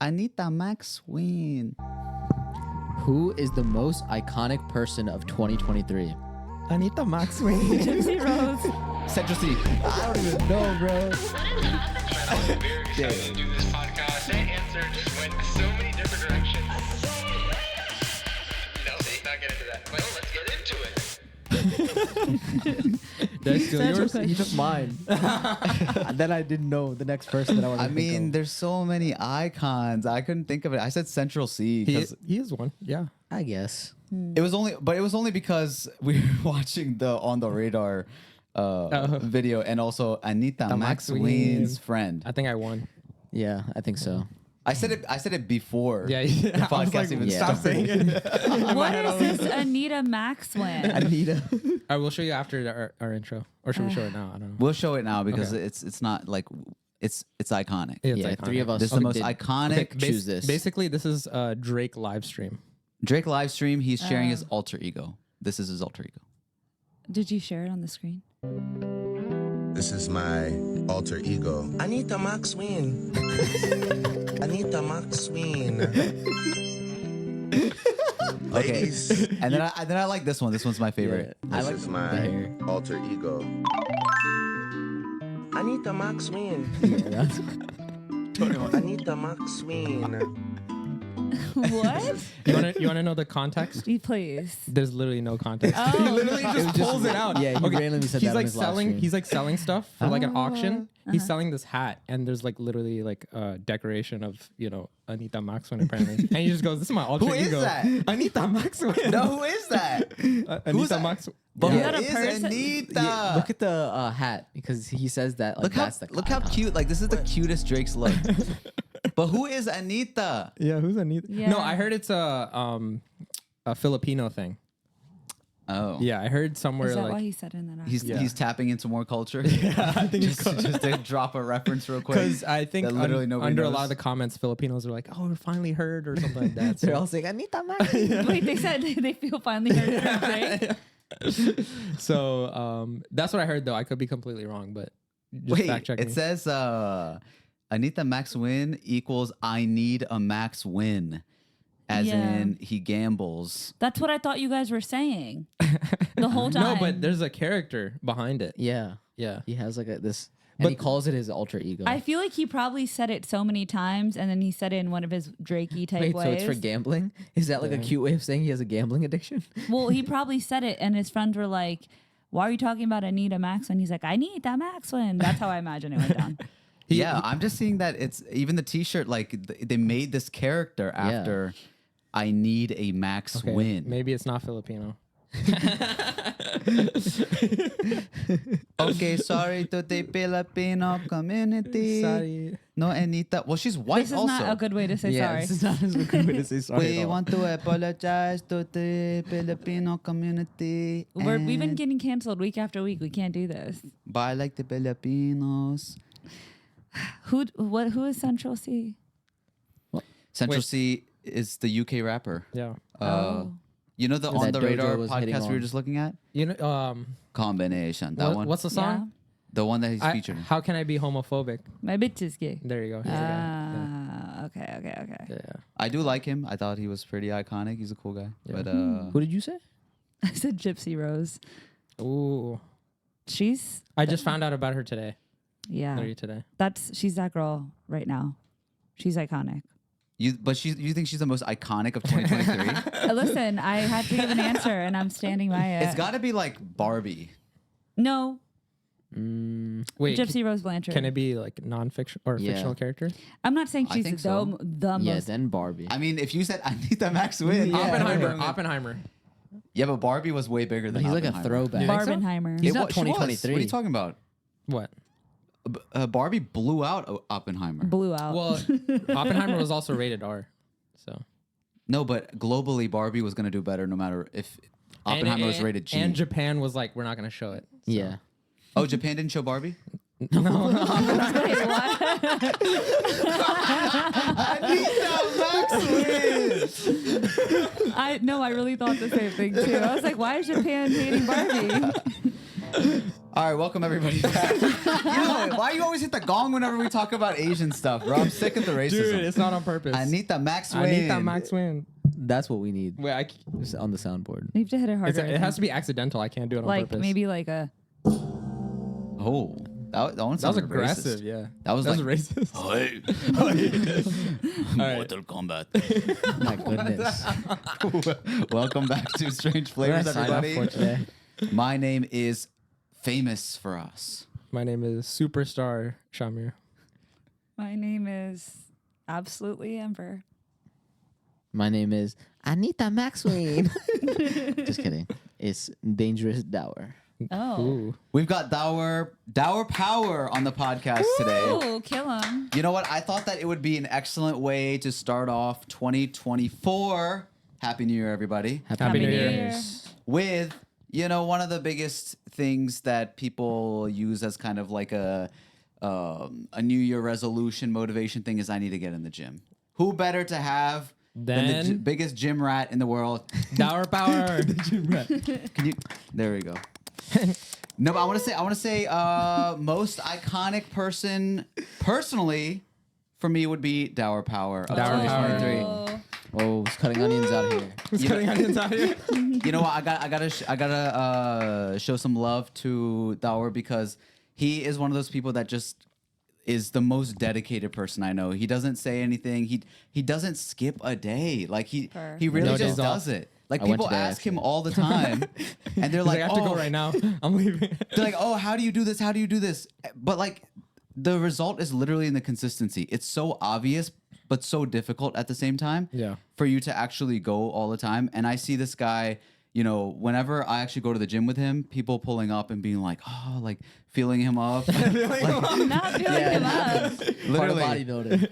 Anita Max Win. Who is the most iconic person of 2023? Anita Max Win. Gypsy Rose. Central C. I don't even know, bro. I'm very excited to do this podcast. That answer just went so many different directions. No, let's not get into that. Well, let's get into it. That's still Such a yours. question. He took mine. And then I didn't know the next person that I was. I mean, there's so many icons. I couldn't think of it. I said Central C because He is one. Yeah. I guess. it was only because we were watching the On the Radar video, and also Anita Max Max Win. Win's friend. I think I won. Yeah, I think so. I said it before. Yeah. The I was podcast like, even stop started. saying it. What is this Anita Max Win? Anita. I will show you after our intro. Or should we show it now? I don't know. We'll show it now because Okay. it's not like it's iconic. It's Yeah, iconic. three of us. This is the most did- iconic. choose this. Basically, this is Drake live stream. Drake live stream. He's sharing his alter ego. This is his alter ego. Did you share it on the screen? This is my alter ego. Anita Max Win. Anita Max Win. Okay, Ladies, and then I like this one. This one's my favorite. I this like is the my hair. alter ego. Anita Max Win. Anita Max Win. What? You wanna know the context? Please. There's literally no context. Oh, He literally just pulls it out. Yeah, he randomly said he's that on like his live selling. stream. He's like selling stuff for like an auction. He's Uh-huh. selling this hat, and there's like literally like a decoration of Anita Max Win apparently, and he just goes, "This is my alter Who is ego." that? Anita Max Win. No, who is that? Anita that? Max. But Is who that a is person? Anita? Yeah, look at the hat because he says that like Look how that's the look how cute. Like this is the cutest Drake's look. But who is Anita? Yeah, who's Anita? Yeah. No, I heard it's a Filipino thing. Oh, Yeah, I heard somewhere Is that like why he said in that? He's tapping into more culture. I think it's just to drop a reference real quick. because I think that literally nobody under a knows. lot of the comments, Filipinos are like, "Oh, we finally heard" or something like that. They're So, all saying Anita Max. Wait, they said they feel finally heard from Drake. so that's what I heard though. I could be completely wrong, but just Wait, fact check it me. says Anita Max Win equals I need a Max Win, as Yeah. in he gambles. That's what I thought you guys were saying the whole time. No, but there's a character behind it. Yeah, Yeah. he has like this, and But- he calls it his alter ego. I feel like he probably said it so many times, and then he said it in one of his Drakey type Wait, ways. so it's for gambling? Is that like a cute way of saying he has a gambling addiction? Well, he probably said it, and his friends were like, "Why are you talking about Anita Max Win?" He's like, "I need that Max Win." That's how I imagine it went down. Yeah, I'm just seeing that it's even the T-shirt. Like they made this character after I need a Max Okay, Win. Maybe it's not Filipino. Okay, sorry to the Filipino community. Sorry. No, Anita. Well, she's white This is also. not a good way to say yeah, sorry. this is not a good way to say sorry. We at all. want to apologize to the Filipino community. We've been and getting canceled week after week. We can't do this. Buy like the Filipinos. Who is Central C? Central Wait. C is the UK rapper. Yeah. You know the That On the Dojo Radar was hitting podcast we were on. just looking at? You know, Combination. That one. what's the song? The one that he's featured. How can I be homophobic? My bitch is gay. There you go. He's a guy. Okay. Yeah. I do like him. I thought he was pretty iconic. He's a cool guy. Yeah. But Who did you say? I said Gypsy Rose. Ooh. She's I just found out about her today. yeah. Literally today. She's that girl right now. She's iconic. you think she's the most iconic of 2023? Listen, I had to give an answer, and I'm standing by it. It's got to be like Barbie. No, Wait. Gypsy Rose Blanchard. Can it be like non-fiction or Yeah. fictional character? I'm not saying I she's think the, so. the Yeah, most. then Barbie. I mean, if you said Anita Max Win, Oppenheimer. Yeah, but Barbie was way bigger than He's like a Oppenheimer. throwback. You think so? Barbenheimer. He's It not wa- she was. 2023. What are you talking about? What? Barbie blew out Oppenheimer. Blew out. Well, Oppenheimer was also rated R. So No, but globally, Barbie was going to do better no matter if Oppenheimer was rated G. And Japan was like, we're not going to show it. So. Yeah. Oh, Japan didn't show Barbie? Wait, what? I really thought the same thing too. I was like, why is Japan hating Barbie? All right, welcome everybody back. Why you always hit the gong whenever we talk about Asian stuff, bro? I'm sick of the racism. Dude, it's not on purpose. Anita Max Win. Anita Max Win. That's what we need. Wait, It's on the soundboard. You have to hit it harder. it has to be accidental. I can't do it on like purpose. maybe like a. Oh, that one that was sounded aggressive. racist. Yeah, That was like racist. Hey. Mortal Kombat. My goodness. Welcome back to Strange Flavors, Sign up everybody. for today. My name is Famous for Us. My name is Superstar Shamir. My name is absolutely Ember. My name is Anita Max Win. Just kidding. It's Dangerous Dawar. Oh. Ooh. We've got Dawar Power on the podcast today. Oh, kill him. You know what? I thought that it would be an excellent way to start off 2024. Happy New Year, everybody. Happy New Year. Yes. With, one of the biggest things that people use as kind of like a New Year resolution motivation thing is I need to get in the gym. Who better to have than the Then biggest gym rat in the world? Dawar Power. Can you? There we go. No, but I want to say, most iconic person, personally, for me would be Dawar Power of Dawar Power. 2023. Oh, it's cutting onions out here. Who's cutting onions out here? You know what? I gotta show some love to Dawar because he is one of those people that just is the most dedicated person I know. He doesn't say anything. He doesn't skip a day. Like he really No just days off. does it. Like I went people today, ask him actually. all the time, and they're He's like, I have to "Oh, go right now. I'm leaving. they're like, oh, how do you do this? How do you do this? But like, the result is literally in the consistency. It's so obvious, but so difficult at the same time. Yeah. For you to actually go all the time. And I see this guy, whenever I actually go to the gym with him, people pulling up and being like, oh, like feeling him up. I'm not feeling him up. Part of Literally, bodybuilding.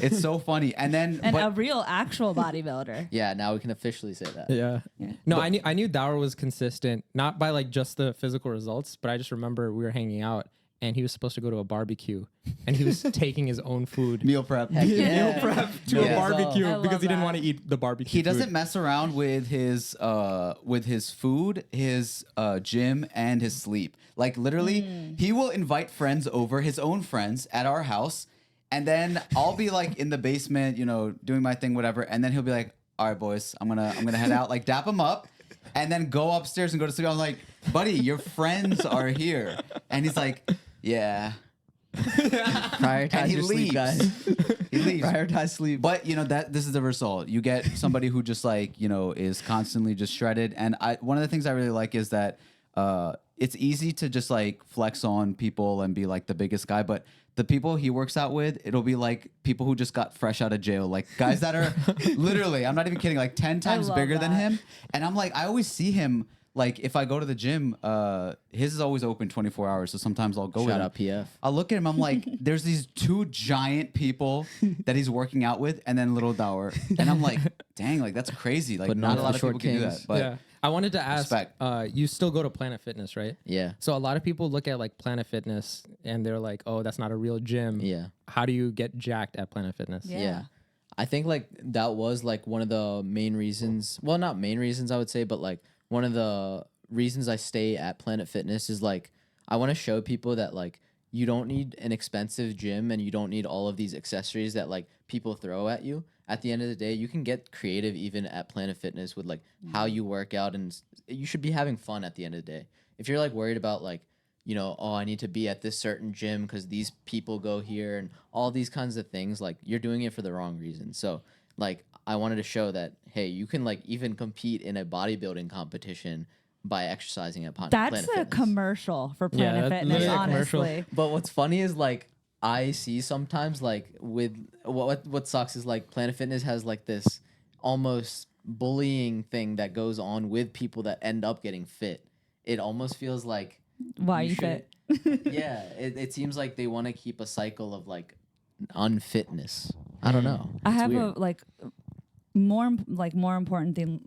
it's so funny. And then, And but- a real actual bodybuilder. Yeah, now we can officially say that. Yeah. No, I knew Dawar was consistent, not by like just the physical results, but I just remember we were hanging out and he was supposed to go to a barbecue and he was taking his own food. meal prep. Heck yeah. Meal prep to Yeah. a barbecue I love because he didn't that. want to eat the barbecue. He doesn't food. mess around with his food, his gym, and his sleep. Like literally, he will invite friends over, his own friends, at our house, and then I'll be like in the basement, doing my thing, whatever, and then he'll be like, "All right, boys, I'm gonna head out," like dap him up, and then go upstairs and go to sleep. I'm like, "Buddy, your friends are here," and he's like, "Yeah." Prioritize And he your sleep, leaves. guys. He leaves. Prioritize sleep. But that this is the result. You get somebody who just is constantly just shredded. And one of the things I really like is that it's easy to just like flex on people and be like the biggest guy, but the people he works out with, it'll be like people who just got fresh out of jail, like guys that are literally, I'm not even kidding, like 10 times love bigger than that. him. And I'm like, I always see him. Like if I go to the gym, his is always open 24 hours. So sometimes I'll go with Shout him. out PF. I'll look at him. I'm like, there's these two giant people that he's working out with, and then little Dawar. And I'm like, dang, like that's crazy. Like But not not a lot for of short people can do kings. that. But Yeah. I wanted to ask, Respect. you still go to Planet Fitness, right? Yeah. So a lot of people look at like Planet Fitness and they're like, oh, that's not a real gym. Yeah. How do you get jacked at Planet Fitness? Yeah. I think like that was like one of the main reasons. Well, not main reasons I would say, but like one of the reasons I stay at Planet Fitness is like I want to show people that like you don't need an expensive gym and you don't need all of these accessories that like people throw at you. At the end of the day, you can get creative even at Planet Fitness with like how you work out, and you should be having fun at the end of the day. If you're like worried about like, oh, I need to be at this certain gym because these people go here and all these kinds of things, like you're doing it for the wrong reason. So like I wanted to show that, hey, you can like even compete in a bodybuilding competition by exercising at Planet That's Fitness. a commercial for Planet that's Fitness, literally a commercial. honestly. But what's funny is like I see sometimes like with what sucks is like Planet Fitness has like this almost bullying thing that goes on with people that end up getting fit. It almost feels like Why you shouldn't- fit? yeah, it seems like they want to keep a cycle of like unfitness. I don't know. I It's have weird. a like more important than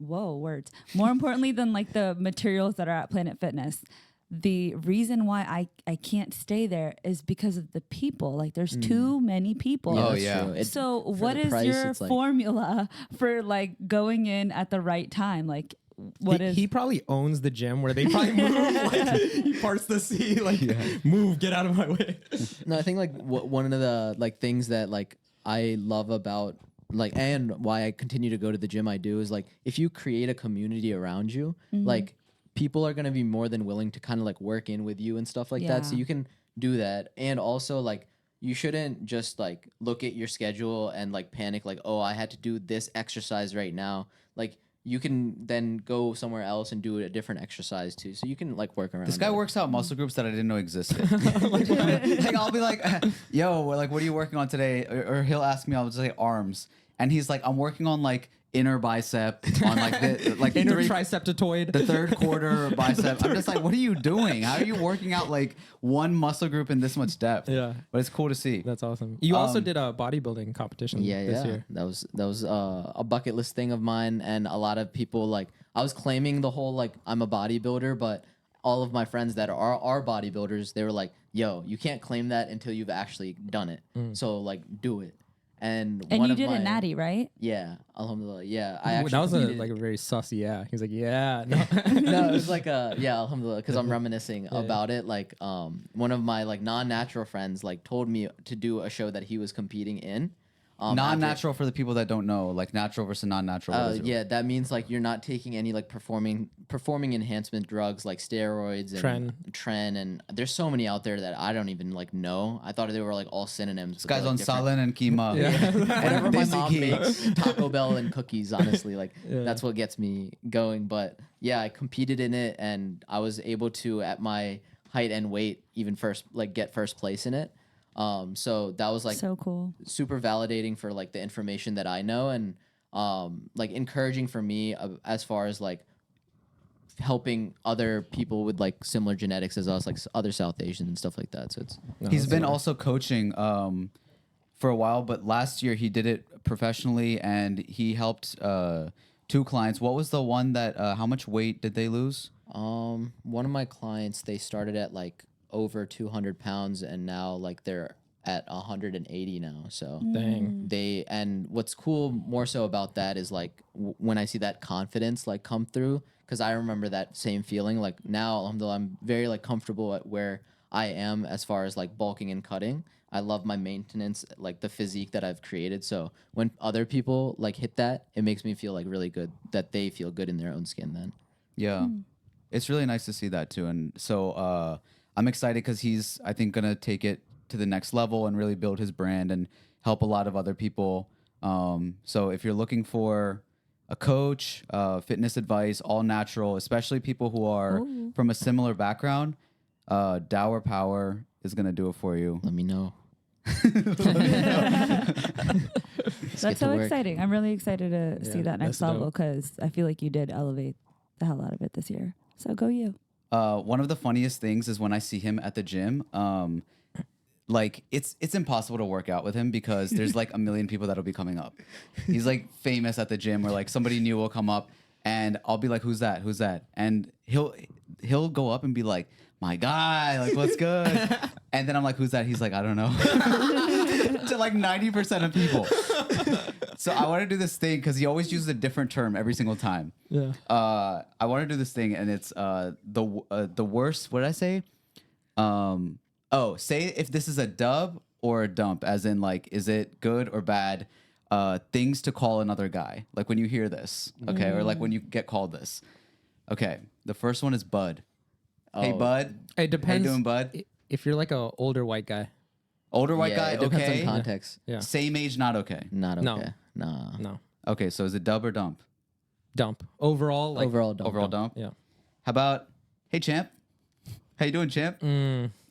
more importantly than like the materials that are at Planet Fitness. The reason why I can't stay there is because of the people. Like there's too many people. Yeah, Oh, that's yeah. true. It- So for what the is price, your it's like- formula for like going in at the right time? Like what is? He probably owns the gym where they probably move. Like, he parts the sea. Like, move, get out of my way. No, I think like one of the like things that like I love about like and why I continue to go to the gym I do is like if you create a community around you, like people are gonna be more than willing to kind of like work in with you and stuff like that. So Yeah. you can do that. And also like you shouldn't just like look at your schedule and like panic like, oh, I had to do this exercise right now. Like you can then go somewhere else and do a different exercise too. So you can like work around. This guy it. works out muscle groups that I didn't know existed. Like I'll be like, "Yo, like, what are you working on today?" Or he'll ask me, I'll just say arms, and he's like, "I'm working on like inner bicep on like the like Inner three- triceptoid. the third quarter bicep." I'm just like, "What are you doing? How are you working out like one muscle group in this much depth?" Yeah. But it's cool to see. That's awesome. You also did a bodybuilding competition this year. That was a bucket list thing of mine, and a lot of people like I was claiming the whole like I'm a bodybuilder, but all of my friends that are bodybuilders, they were like, "Yo, you can't claim that until you've actually done it. So like, do it." And and one you of did my, it natty, right? Yeah, alhamdulillah. Yeah, I actually That was competed- like a very sussy yeah. He's like, yeah. No. no, it was like alhamdulillah, because I'm reminiscing about it. Like, one of my like non-natural friends like told me to do a show that he was competing in. Non-natural for the people that don't know, like natural versus non-natural. what is it? Yeah, that means like you're not taking any like performing enhancement drugs like steroids and Tren, and there's so many out there that I don't even like know. I thought they were like all synonyms. This guy's on salad and keema. Whatever my Desi mom ghee. makes, Taco Bell and cookies, honestly, like that's what gets me going. But yeah, I competed in it, and I was able to, at my height and weight, even get first place in it. So that was like So cool. super validating for like the information that I know, and like encouraging for me as far as like helping other people with like similar genetics as us, like other South Asians and stuff like that. So it's He's been also coaching for a while, but last year he did it professionally, and he helped 2 clients. What was the one that? How much weight did they lose? one of my clients, they started at like over 200 pounds, and now like they're at 180 now. So Dang. and what's cool more so about that is like when I see that confidence like come through, because I remember that same feeling. Like now, alhamdulillah, I'm very like comfortable at where I am as far as like bulking and cutting. I love my maintenance, like the physique that I've created. So when other people like hit that, it makes me feel like really good that they feel good in their own skin then. Yeah, it's really nice to see that too. And so I'm excited because he's, I think, gonna take it to the next level and really build his brand and help a lot of other people. So if you're looking for a coach, fitness advice, all natural, especially people who are from a similar background, Dawar Power is gonna do it for you. Let me know. That's so exciting. I'm really excited to see that next that's dope. level because I feel like you did elevate the hell out of it this year. So go you. One of the funniest things is when I see him at the gym. Like it's impossible to work out with him because there's like a million people that'll be coming up. He's like famous at the gym, where like somebody new will come up, and I'll be like, "Who's that? Who's that?" And he'll go up and be like, "My guy, like what's good?" And then I'm like, "Who's that?" He's like, "I don't know." To like 90% of people. So I want to do this thing because he always uses a different term every single time. Yeah. I want to do this thing, and it's the worst. What did I say? Say if this is a dub or a dump, as in like, is it good or bad? Things to call another guy, like when you hear this, okay, or like when you get called this. Okay, the first one is bud. Hey, bud. It depends. How you doing, bud? If you're like a older white guy. Older white guy, it depends okay. on context. Yeah. Same age, not okay. Not okay. No. Nah. No. Okay, so is it dub or dump? Dump. Overall, like Overall, don't. Overall dump. Yeah. How about, hey, champ? How you doing, champ?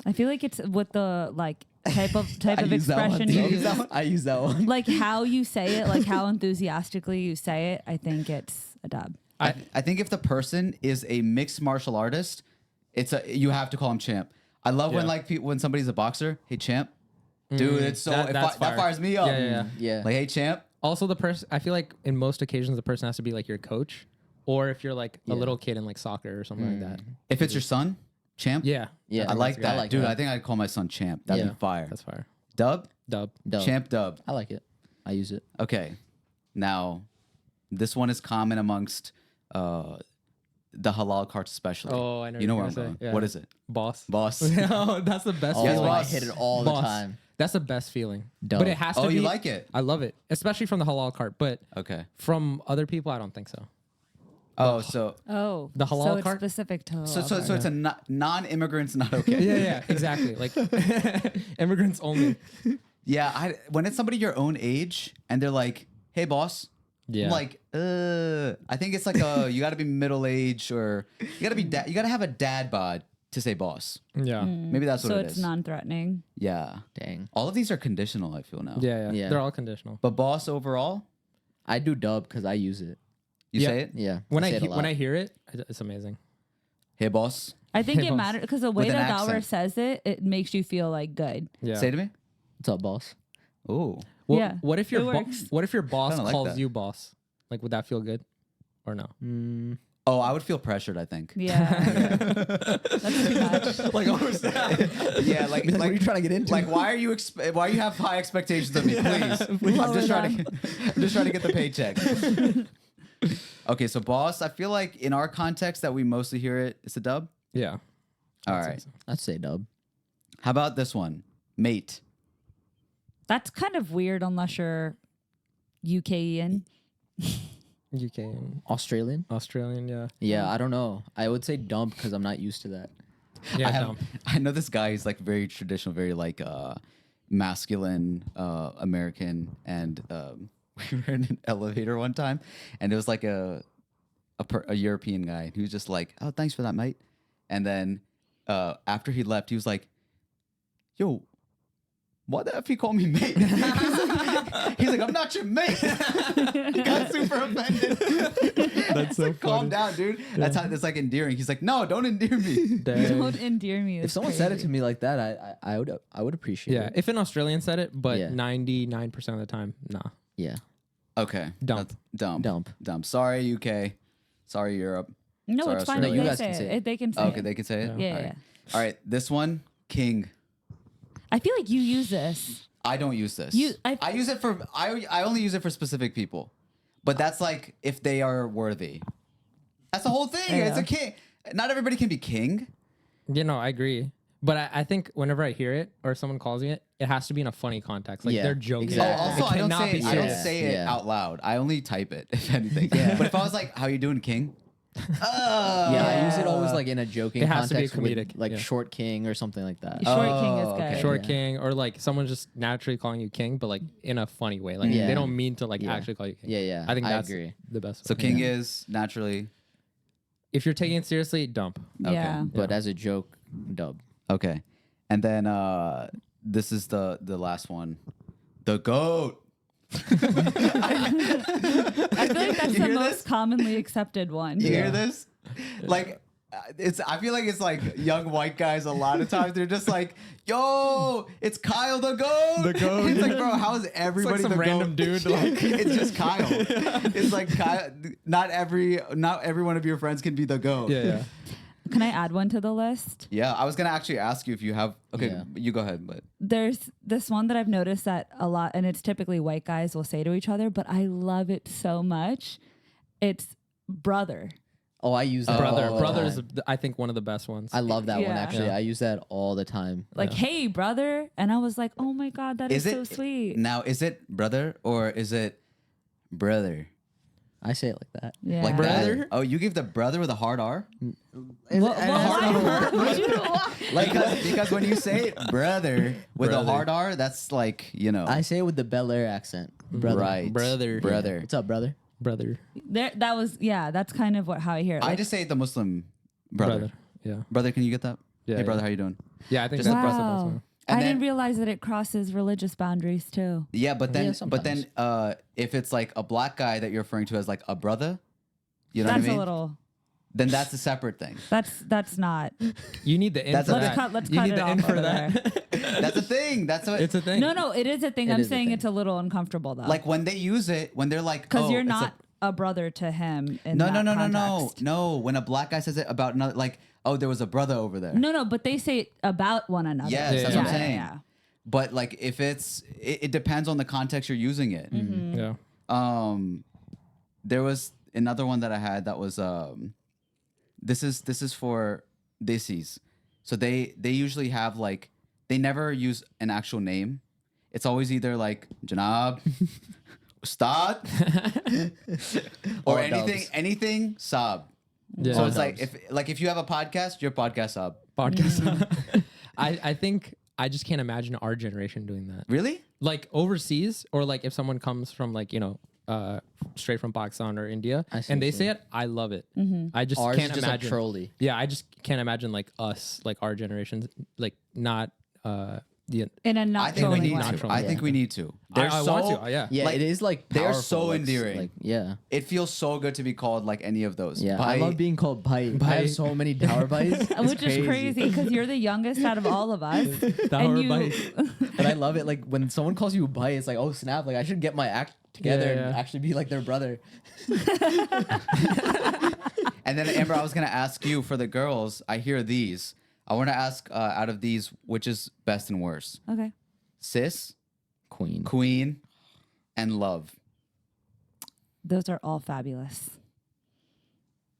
I feel like it's with the like type of use that one. expression Do you you use use. that one? I use that one. Like how you say it, like how enthusiastically you say it. I think it's a dub. I think if the person is a mixed martial artist, you have to call him champ. I love when Yeah. like when somebody's a boxer. Hey, champ. Dude, it's so That's that fire. fires me up. Yeah. Yeah. Like, hey, champ. Also, the person, I feel like in most occasions, the person has to be like your coach, or if you're like a little kid in like soccer or something like that. If it's your son, champ. Yeah. Yeah. I like that. I like Dude, that. I think I'd call my son champ. That'd Yeah. be fire. That's fire. Dub? Dub. Dub. Champ dub. I like it. I use it. Okay. Now, this one is common amongst the halal carts especially. Oh, I know You know what where I'm you're going. gonna say, yeah. What is it? Boss. Boss. Oh, that's the best Oh, Yes, feeling. I boss. hit it all the Boss. time. That's the best feeling. Dope. But it has to Oh, be. you like it? I love it, especially from the halal cart. But Okay. from other people, I don't think so. Oh, so Oh, The halal so it's cart? specific to halal. so it's a non-immigrants not okay. Yeah, exactly. Like immigrants only. Yeah, when it's somebody your own age and they're like, "Hey, boss," Yeah. I'm like, I think it's like you got to be middle age or you got to be you got to have a dad bod to say boss. Yeah. Maybe that's what so it it's is. non-threatening. Yeah, Dang. all of these are conditional. I feel now. Yeah. Yeah. They're all conditional. But boss overall, I do dub because I use it. you Yeah. say it. Yeah. When say it a when lot. I hear it, it's amazing. Hey, boss. I think Hey, it boss. matters because the way With an that Dawar accent. says it, it makes you feel like good. Yeah. Say it to me. What's up, boss? Oh, What, Yeah, What if it your works. what if your boss Kinda like calls that. you boss? Like, would that feel good, or no? oh, I would feel pressured. I think. Yeah, that's too much. Like, Yeah, like What are you trying to get into? Like, why are you why you have high expectations of me? Please, I'm just trying to I'm just trying to get the paycheck. Okay, so boss, I feel like in our context that we mostly hear it, it's a dub. yeah. All right. I'd say dub. How about this one, mate? That's kind of weird unless you're UKian. UK and Australian? Australian, yeah. Yeah, I don't know. I would say dump because I'm not used to that. Yeah, dumb. I know this guy is like very traditional, very like masculine American, and we were in an elevator one time, and it was like a European guy, and he was just like, "Oh, thanks for that, mate," and then after he left, he was like, "Yo, why the F you call me mate?" He's like, "I'm not your mate." He got super offended. That's so like, calm down, dude. That's how it's like endearing. He's like, "No, don't endear me." Don't endear me. If someone said it to me like that, I would appreciate Yeah, it. if an Australian said it, but Yeah. 99% of the time, nah. Yeah. Okay, Dump. That's dump, Dump. Sorry, UK. Sorry, Europe. No, Sorry, it's fine. Australia. No, you They guys say can say it. it. They can say Okay, it. they can say it. Yeah, All right. yeah. All right, this one, king. I feel like you use this. I don't use this. I use it for I only use it for specific people, but that's like if they are worthy. That's the whole thing. It's Yeah. a king. Not everybody can be king. You know, I agree. But I think whenever I hear it or someone calls me it, it has to be in a funny context. Like Yeah, they're joking. exactly. Also, It I don't cannot say be it, I don't serious. say it Yeah. out loud. I only type it, if anything. But if I was like, "How you doing, king?" Yeah, I use it always like in a joking It has to be context comedic, with like yeah. short king or something like that. Short king is okay. good. Short Yeah. king, or like someone just naturally calling you king, but like in a funny way. Like Yeah. they don't mean to like Yeah. actually call you king. Yeah, yeah. I think I that's agree. the best. So way. king is naturally If you're taking it seriously, dump. Yeah. But as a joke, dub. okay, and then this is the last one, the goat. I feel like that's the hear most this? commonly accepted one. You hear this? Like, it's. I feel like it's like young white guys. A lot of times they're just like, "Yo, it's Kyle the goat." The goat. It's like, bro, how is everybody some the random goat? dude, like- it's just Kyle. It's like Kyle. Not every one of your friends can be the goat. Yeah. Can I add one to the list? Yeah, I was gonna actually ask you if you have. Okay, Yeah. you go ahead. But There's this one that I've noticed that a lot, and it's typically white guys will say to each other, but I love it so much. It's brother. Oh, I use that. Brother. all the Brother is, time. I think, one of the best ones. I love that one Yeah. actually. Yeah. I use that all the time. Like, hey, brother. And I was like, oh my God, that is so sweet. Now, is it brother or is it brother? I say it like that. Yeah. Like Brother? that? Oh, you give the brother with a hard R? Why would you- Like, because when you say it, brother with a Brother. hard R, that's like, you know. I say it with the Bel Air accent. Brother. Right. Brother. Brother. What's up, brother? Brother. That's kind of how I hear it. I Like, just say the Muslim brother. Yeah. Brother, can you get that? Yeah, Hey, brother, yeah. how you doing? Yeah, I think Just that's the best wow. one. And I didn't then- realize that it crosses religious boundaries too. Yeah, but then, sometimes. if it's like a black guy that you're referring to as like a brother, you know That's what I mean? a little. Then that's a separate thing. That's not. You need the in That's for a- that. Let's you cut need it the off in for over that. That's a thing. That's what. It's a thing. No, it is a thing. It I'm is a saying thing. it's a little uncomfortable though. like when they use it, when they're like, because oh, you're it's not a brother to him. In No, that no. context. No, when a black guy says it about another, like, oh, there was a brother over there. No, but they say it about one another. Yes, that's Yeah, what I'm yeah, saying. Yeah. But like, if it depends on the context you're using it. Mm-hmm. Yeah. There was another one that I had that was this is for thissies. So they usually have like they never use an actual name. It's always either like Janab, Ustad, or All anything dubs. anything Saab. Yeah. So All it's like dubs. if you have a podcast, your podcast Saab. Podcast. I think I just can't imagine our generation doing that. Really? Like overseas, or like if someone comes from like straight from Pakistan or India, I see and what they you're say saying. it, I love it. I just Ours can't is just imagine. like trolly. Yeah, I just can't imagine like us, like our generations, like not the. In a I not think we trolling need way. Not to. trolling. I think we need to. I They're so want to. Yeah. Yeah, Like, it is like they are powerful, so like, endearing. Like, yeah. It feels so good to be called like any of those. Yeah, I Bhai. love being called bhai. I Bhai. have so many Dawar bhais, Which is crazy because you're the youngest out of all of us. Dawar and you, bhai. But I love it. Like when someone calls you bhai, it's like, oh snap! Like I should get my act together Yeah, and yeah. actually be like their brother. And then Amber, I was gonna ask you for the girls. I hear these. I want to ask out of these, which is best and worst? okay. Sis, Queen. Queen, and Love. Those are all fabulous.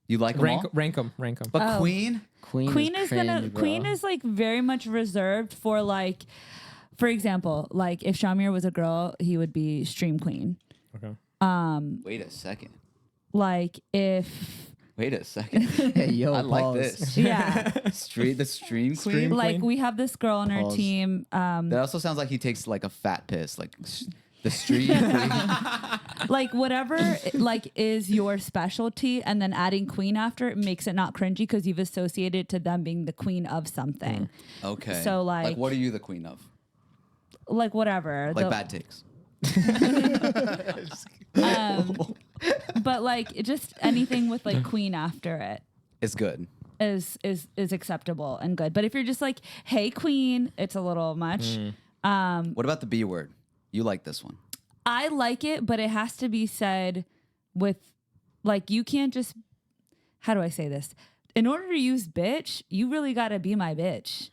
You like them all? Rank them. But Oh. Queen, Queen is gonna cringe, bro. Queen is like very much reserved for like, for example, like if Shamir was a girl, he would be Stream Queen. Okay. wait a second. Like if Wait a second. Hey yo, I like pause. this. yeah, The stream queen. Stream- like Queen? we have this girl on our Pause. team. That also sounds like he takes like a fat piss, like the stream queen. Like whatever like is your specialty, and then adding queen after it makes it not cringy because you've associated to them being the queen of something. Okay. So, like- what are you the queen of? Like whatever. Like the- bad takes. But like just anything with like queen after it It's good. is acceptable and good. But if you're just like, hey queen, it's a little much. What about the B word? You like this one? I like it, but it has to be said with like you can't just how do I say this? In order to use bitch, you really gotta be my bitch.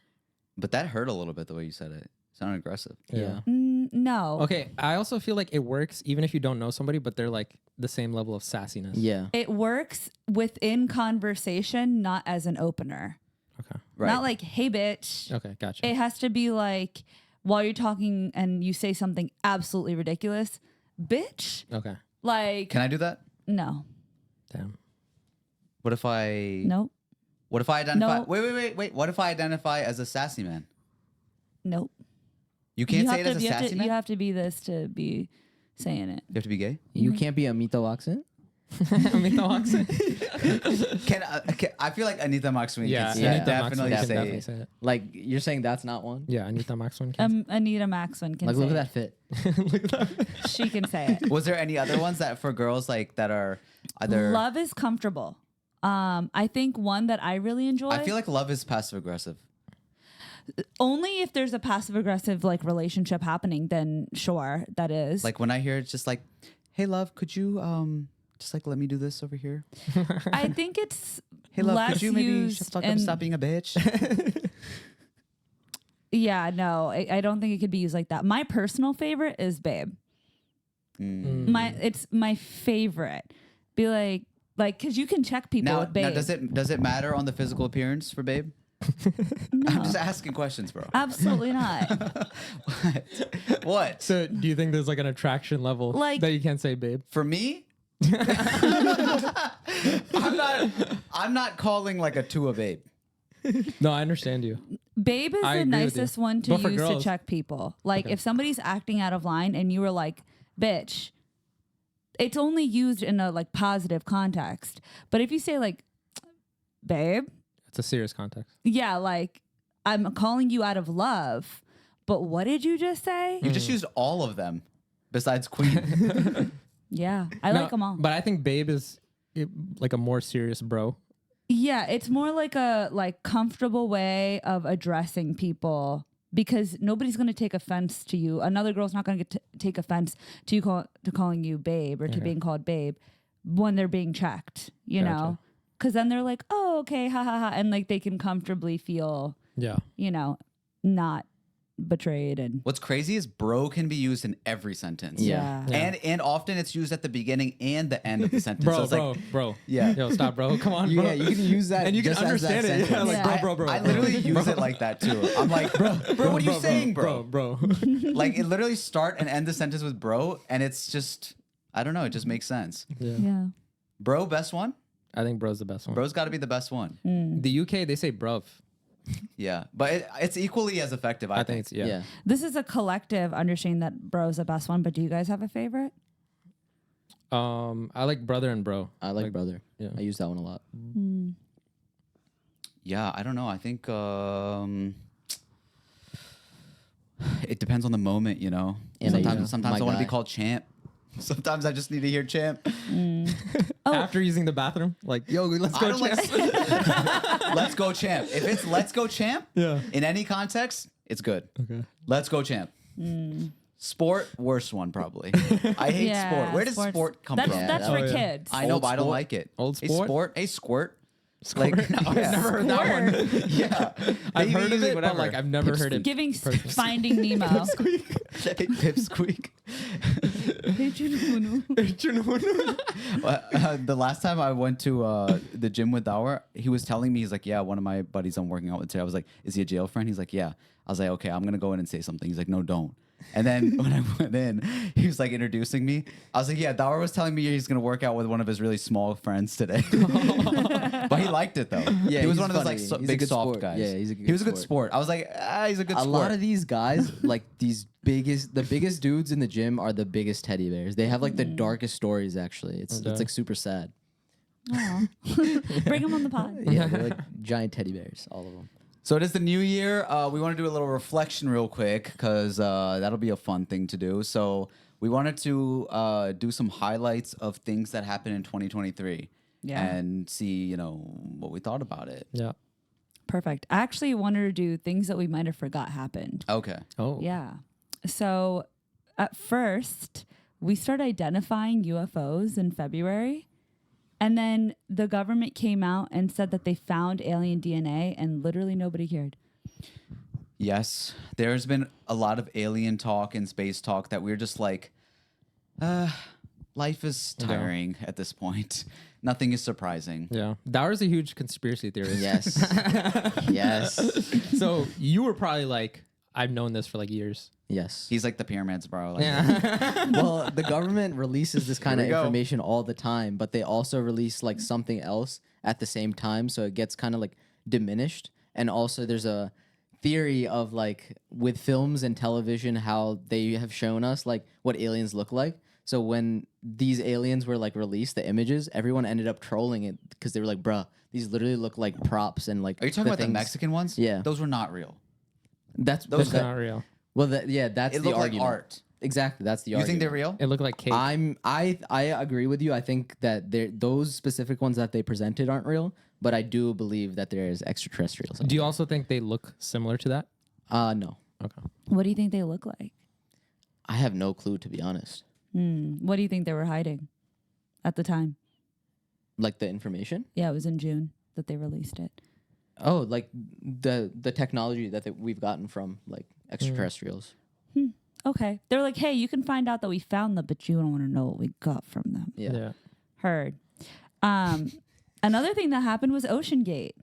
But that hurt a little bit the way you said it. Sounded aggressive. Yeah. No. Okay, I also feel like it works even if you don't know somebody, but they're like the same level of sassiness. Yeah. It works within conversation, not as an opener. Okay. Right. Not like, hey bitch. Okay, gotcha. It has to be like while you're talking and you say something absolutely ridiculous, bitch. Okay. Like Can I do that? no. Damn. What if I? Nope. What if I identify? No. Wait. What if I identify as a sassy man? Nope. You can't say it have as to, a sassy man. you have to be this to be saying it. You have to be gay. You can't be Anita Max Win. I feel like Anita Max Win Yeah, can yeah, Anita Max definitely Win can say. definitely say it. Like you're saying that's not one. Yeah, Anita Max Win can. Anita Max Win can Like say look at it. that fit. She can say it. Was there any other ones that for girls like that are either? Love is comfortable. I think one that I really enjoy. I feel like love is passive aggressive. only if there's a passive aggressive like relationship happening, then sure, that is. Like when I hear it's just like, "Hey love, could you just like let me do this over here?" I think it's Hey love, less could you maybe used shut the fuck up and- and stop being a bitch? Yeah, no, I don't think it could be used like that. My personal favorite is babe. It's my favorite. Be like because you can check people now, with babe. does it matter on the physical appearance for babe? I'm just asking questions, bro. Absolutely not. What? So, do you think there's like an attraction level Like- that you can't say, babe? For me? I'm not calling like a two a babe. No, I understand you. Babe is I the agree with you. nicest one to But for use to girls- check people. Like if somebody's acting out of line and you were like, bitch, it's only used in a like positive context. But if you say like, babe, It's a serious context. yeah, like I'm calling you out of love, but what did you just say? You just used all of them besides queen. Yeah, I No, like them all. But I think babe is like a more serious bro. Yeah, it's more like a comfortable way of addressing people because nobody's going to take offense to you. Another girl's not going to take offense to you calling you babe or to being called babe when they're being checked, you know? Because then they're like, oh, okay, ha ha ha. And like they can comfortably feel, Yeah. you know, not betrayed and What's crazy is bro can be used in every sentence. Yeah. And often it's used at the beginning and the end of the sentence. Bro, So it's like, bro. Yeah. Yo, stop, bro. Come on, bro. Yeah, you can use that and you can just as that understand it. Yeah, sentence. like Yeah. bro. I literally use it like that too. I'm like, bro, what are you saying, bro? Bro. Like it literally start and end the sentence with bro, and it's just, I don't know, it just makes sense. yeah. Bro, best one? I think bro's the best one. Bro's got to be the best one. The UK, they say bruv. Yeah, but it's equally as effective. I I think it's, yeah. This is a collective understanding that bro's the best one, but do you guys have a favorite? I like brother and bro. I like brother. yeah. I use that one a lot. Yeah, I don't know. I think it depends on the moment, you know. And Sometimes my I want to be guy. called champ. Sometimes I just need to hear champ. After using the bathroom, like, yo, let's I go, don't like champ. let's go champ. If it's let's go champ, Yeah. in any context, it's good. Okay. Let's go champ. Sport, worst one probably. I hate Yeah, sport. Where does sports- sport come That's from? that's Yeah, for oh, yeah. kids. I know, Old but I don't sport? like it. Old Hey, sport? sport. Hey, squirt. Like, Like, I've never heard that one. yeah. I've Maybe heard of it, whatever. but like I've never heard it. Giving Finding Nemo. Pipsqueak. Hey, Jununu. The last time I went to the gym with Dawar, he was telling me, he's like, yeah, one of my buddies I'm working out with today. I was like, is he a jail friend? He's like, yeah. I was like, okay, I'm going to go in and say something. He's like, no, don't. And then when I went in, he was like introducing me. I was like, yeah, Dawar was telling me he's going to work out with one of his really small friends today. But he liked it though. Yeah, he was he's one of those like funny. He's a big good soft sport. guys. Yeah, he's a he was a good sport. sport. I was like, he's a good A sport. lot of these guys, like the biggest dudes in the gym are the biggest teddy bears. They have like the darkest stories. Actually, it's like super sad. Aw. Bring them on the pod. Yeah, they're like giant teddy bears, all of them. So it is the new year. We want to do a little reflection real quick because that'll be a fun thing to do. So we wanted to do some highlights of things that happened in 2023 and see, you know, what we thought about it. Yeah. Perfect. I actually wanted to do things that we might have forgot happened. Okay. Oh. Yeah. So at first, we started identifying UFOs in February. And then the government came out and said that they found alien DNA and literally nobody cared. Yes, there's been a lot of alien talk and space talk that we're just like, life is tiring at this point. Nothing is surprising. Yeah. Dower's a huge conspiracy theorist. Yes, yes, So you were probably like, I've known this for like years. yes. He's like the pyramids, bro. Like, Yeah. Well, the government releases this kind of we go. information all the time, but they also release like something else at the same time, so it gets kind of like diminished. And also, there's a theory of like with films and television how they have shown us like what aliens look like. So when these aliens were like released, the images, everyone ended up trolling it because they were like, "Bruh, these literally look like props." And like, are you talking about the things- Mexican ones? Yeah. Those were not real. That's Those It's not real. well, yeah, that's It the looked like argument. art. Exactly, that's the You argument. think they're real? It looked like cake. I agree with you. I think that those specific ones that they presented aren't real, but I do believe that there is extraterrestrials. Do you also think they look similar to that? No. Okay. What do you think they look like? I have no clue, to be honest. What do you think they were hiding at the time? Like the information? Yeah, it was in June that they released it. Oh, like the technology that we've gotten from like extraterrestrials. Okay. They're like, hey, you can find out that we found them, but you don't want to know what we got from them. Yeah. Heard. Another thing that happened was Ocean Gate,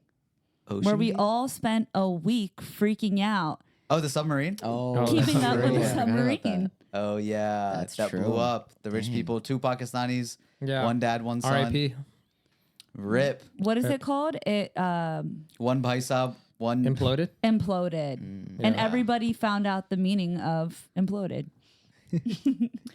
where we all spent a week freaking out, Oh, the submarine? Oh, keeping that's up with true. the Yeah, I forgot about submarine. that. Oh, yeah. That's that true. blew up. The rich people, 2 Pakistanis, Yeah. one dad, one son. R.I.P. Rip. What is it called? It One bhai sahab, one. Imploded. imploded. And everybody found out the meaning of imploded.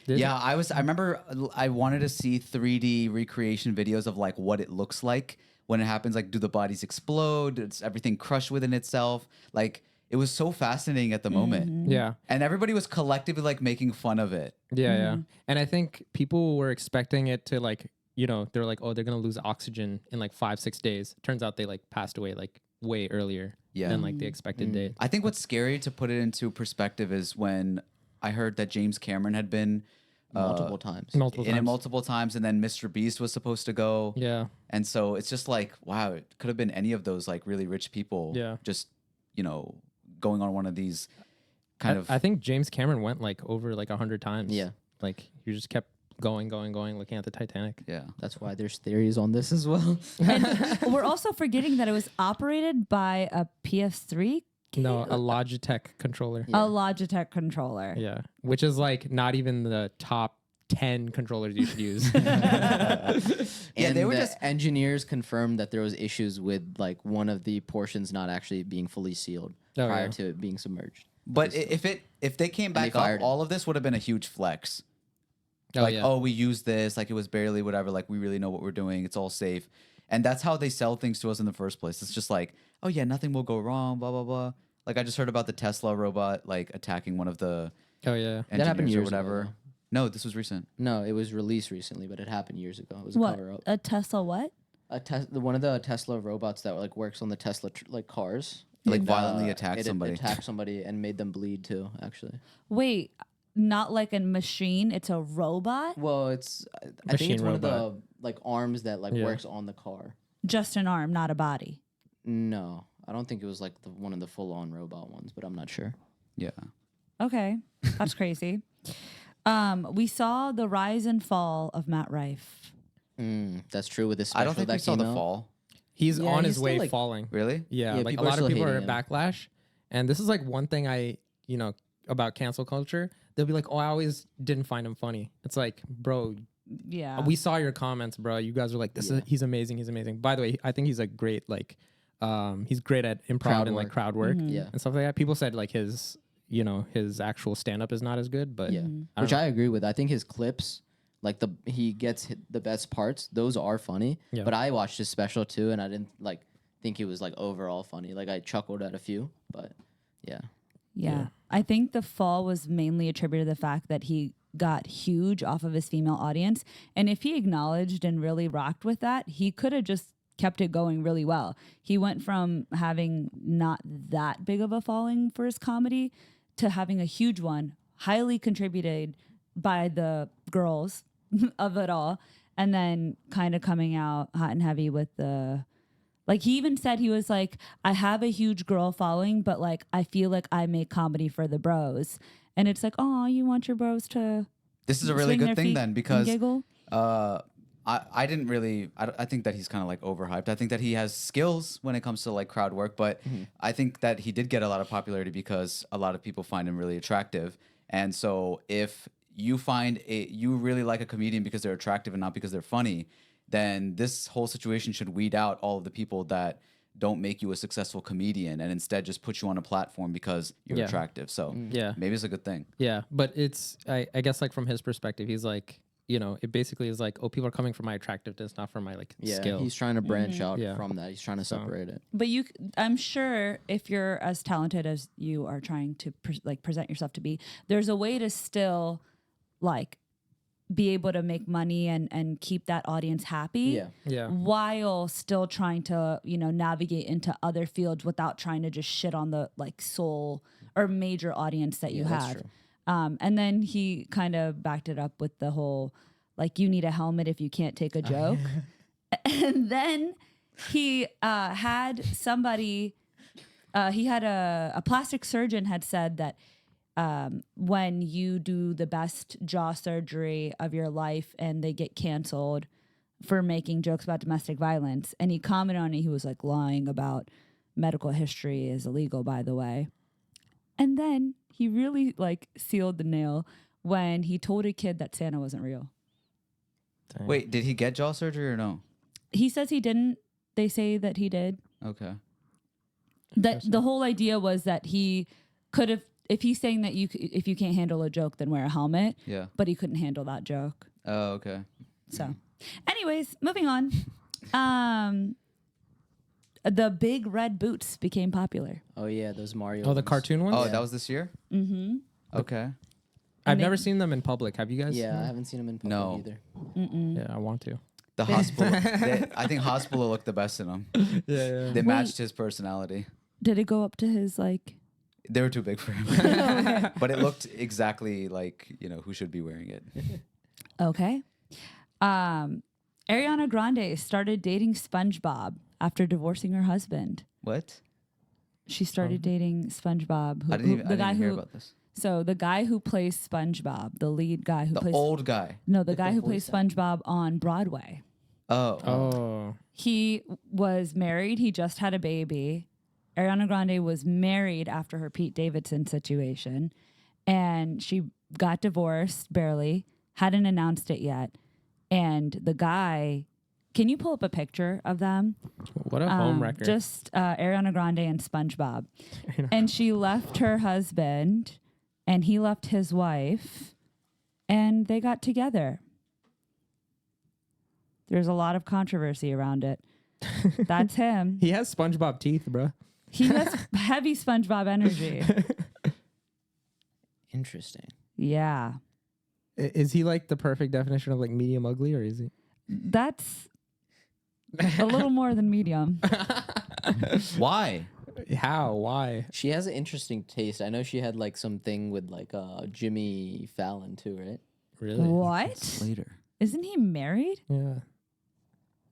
Yeah, I remember I wanted to see 3D recreation videos of like what it looks like when it happens. Like, do the bodies explode? Does everything crush within itself? Like, it was so fascinating at the moment. Yeah. And everybody was collectively like making fun of it. Yeah, yeah. And I think people were expecting it to like, you know, they're like, oh, they're gonna lose oxygen in like 5-6 days. Turns out they like passed away like way earlier than like the expected date. I think what's scary to put it into perspective is when I heard that James Cameron had been Multiple times. Multiple in it times. multiple times, and then Mr. Beast was supposed to go. Yeah. And so it's just like, wow, it could have been any of those like really rich people. Yeah. Just, you know, going on one of these kind of. I think James Cameron went like over like 100 times. Yeah. Like you just kept going, looking at the Titanic. Yeah. That's why there's theories on this as well. And we're also forgetting that it was operated by a PS3, No, a Logitech controller. a Logitech controller. Yeah, which is like not even the top 10 controllers you should use. Yeah, And they were the just- engineers confirmed that there was issues with like one of the portions not actually being fully sealed Oh, prior yeah. to it being submerged. But if they came they back up, fired it. all of this would have been a huge flex. Oh, Like, yeah. oh, we used this, like it was barely whatever, like we really know what we're doing, it's all safe. And that's how they sell things to us in the first place. It's just like, oh yeah, nothing will go wrong, blah blah blah. Like I just heard about the Tesla robot like attacking one of the Oh yeah. engineers happened or years ago, whatever. though. No, this was recent. No, it was released recently, but it happened years ago. It was a What? cover up. A Tesla what? One of the Tesla robots that like works on the Tesla like cars, Like it, violently attacked it somebody. attacked somebody and made them bleed too. Actually, Wait, not like a machine, it's a robot? well, it's I think Machine it's one of robot. the like arms that like Yeah. works on the car. Just an arm, not a body. No, I don't think it was like one of the full on robot ones, but I'm not sure. Yeah. Okay, that's crazy. We saw the rise and fall of Matt Rife. That's true with this special I don't think we that saw came the out. fall. He's Yeah, on he's his way still, like- falling. Really? Yeah, Yeah, like a people are lot of still people are hating him. backlash, and this is like one thing I about cancel culture. They'll be like, "Oh, I always didn't find him funny." It's like, bro, Yeah. we saw your comments, bro. You guys are like, "This is he's amazing, he's amazing." By the way, I think he's a great like, he's great at improv Crowd and like work. crowd work Yeah. and stuff like that. People said like his his actual stand up is not as good, but Yeah, which I agree with. I think his clips, like he gets the best parts. Those are funny. Yeah. But I watched his special too, and I didn't like think it was like overall funny. Like I chuckled at a few, but yeah. Yeah. I think the fall was mainly attributed to the fact that he got huge off of his female audience. And if he acknowledged and really rocked with that, he could have just kept it going really well. He went from having not that big of a following for his comedy to having a huge one, highly contributed by the girls of it all. And then kind of coming out hot and heavy with the... Like he even said he was like, I have a huge girl following, but like I feel like I make comedy for the bros. And it's like, oh, you want your bros to This is a really swing their good thing feet then and because giggle? I didn't really I think that he's kind of like overhyped. I think that he has skills when it comes to like crowd work, but I think that he did get a lot of popularity because a lot of people find him really attractive. And so if you find you really like a comedian because they're attractive and not because they're funny, then this whole situation should weed out all of the people that don't make you a successful comedian and instead just put you on a platform because you're Yeah. attractive. So Yeah. maybe it's a good thing. yeah. But it's I guess like from his perspective, he's like, it basically is like, oh, people are coming for my attractiveness, not for my like Yeah, skill. he's trying to branch out Yeah. from that. He's trying to separate it. But I'm sure if you're as talented as you are trying to present yourself to be, there's a way to still like be able to make money and keep that audience happy. Yeah. Yeah. While still trying to, navigate into other fields without trying to just shit on the like sole or major audience that you that's have. true. And then he kind of backed it up with the whole, like, you need a helmet if you can't take a joke. And then he had somebody, he had a plastic surgeon had said that when you do the best jaw surgery of your life and they get canceled for making jokes about domestic violence, and he commented on it, he was like lying about medical history is illegal, by the way. And then he really like sealed the nail when he told a kid that Santa wasn't real. Wait, did he get jaw surgery or no? He says he didn't. They say that he did. Okay. That the whole idea was that he could have, if he's saying that if you can't handle a joke, then wear a helmet. Yeah. But he couldn't handle that joke. Oh, okay. So, anyways, moving on. The big red boots became popular. Oh yeah, those Mario. Oh, the ones. cartoon ones? Oh, that was this year? Mm-hmm. Okay. I've and never they- seen them in public. Have you guys? Yeah, I haven't seen them in public No. either. Yeah, I want to. The hospital. I think hospital looked the best in them. Yeah. They matched his personality. Did it go up to his like? They were too big for him. But it looked exactly like, who should be wearing it. Okay. Ariana Grande started dating SpongeBob after divorcing her husband. What? She started dating SpongeBob. I didn't even hear about this. So the guy who plays SpongeBob, the lead guy who The plays old guy. no, the guy who plays SpongeBob on Broadway. Oh. He was married. He just had a baby. Ariana Grande was married after her Pete Davidson situation, and she got divorced barely, hadn't announced it yet. And the guy, can you pull up a picture of them? What a home wrecker. Just Ariana Grande and SpongeBob. And she left her husband, and he left his wife, and they got together. There's a lot of controversy around it. That's him. He has SpongeBob teeth, bro. He has heavy SpongeBob energy. Interesting. Yeah. Is he like the perfect definition of like medium ugly, or is he? That's a little more than medium. Why? How? Why? She has an interesting taste. I know she had like something with like Jimmy Fallon too, right? Really? What? Later. Isn't he married? Yeah.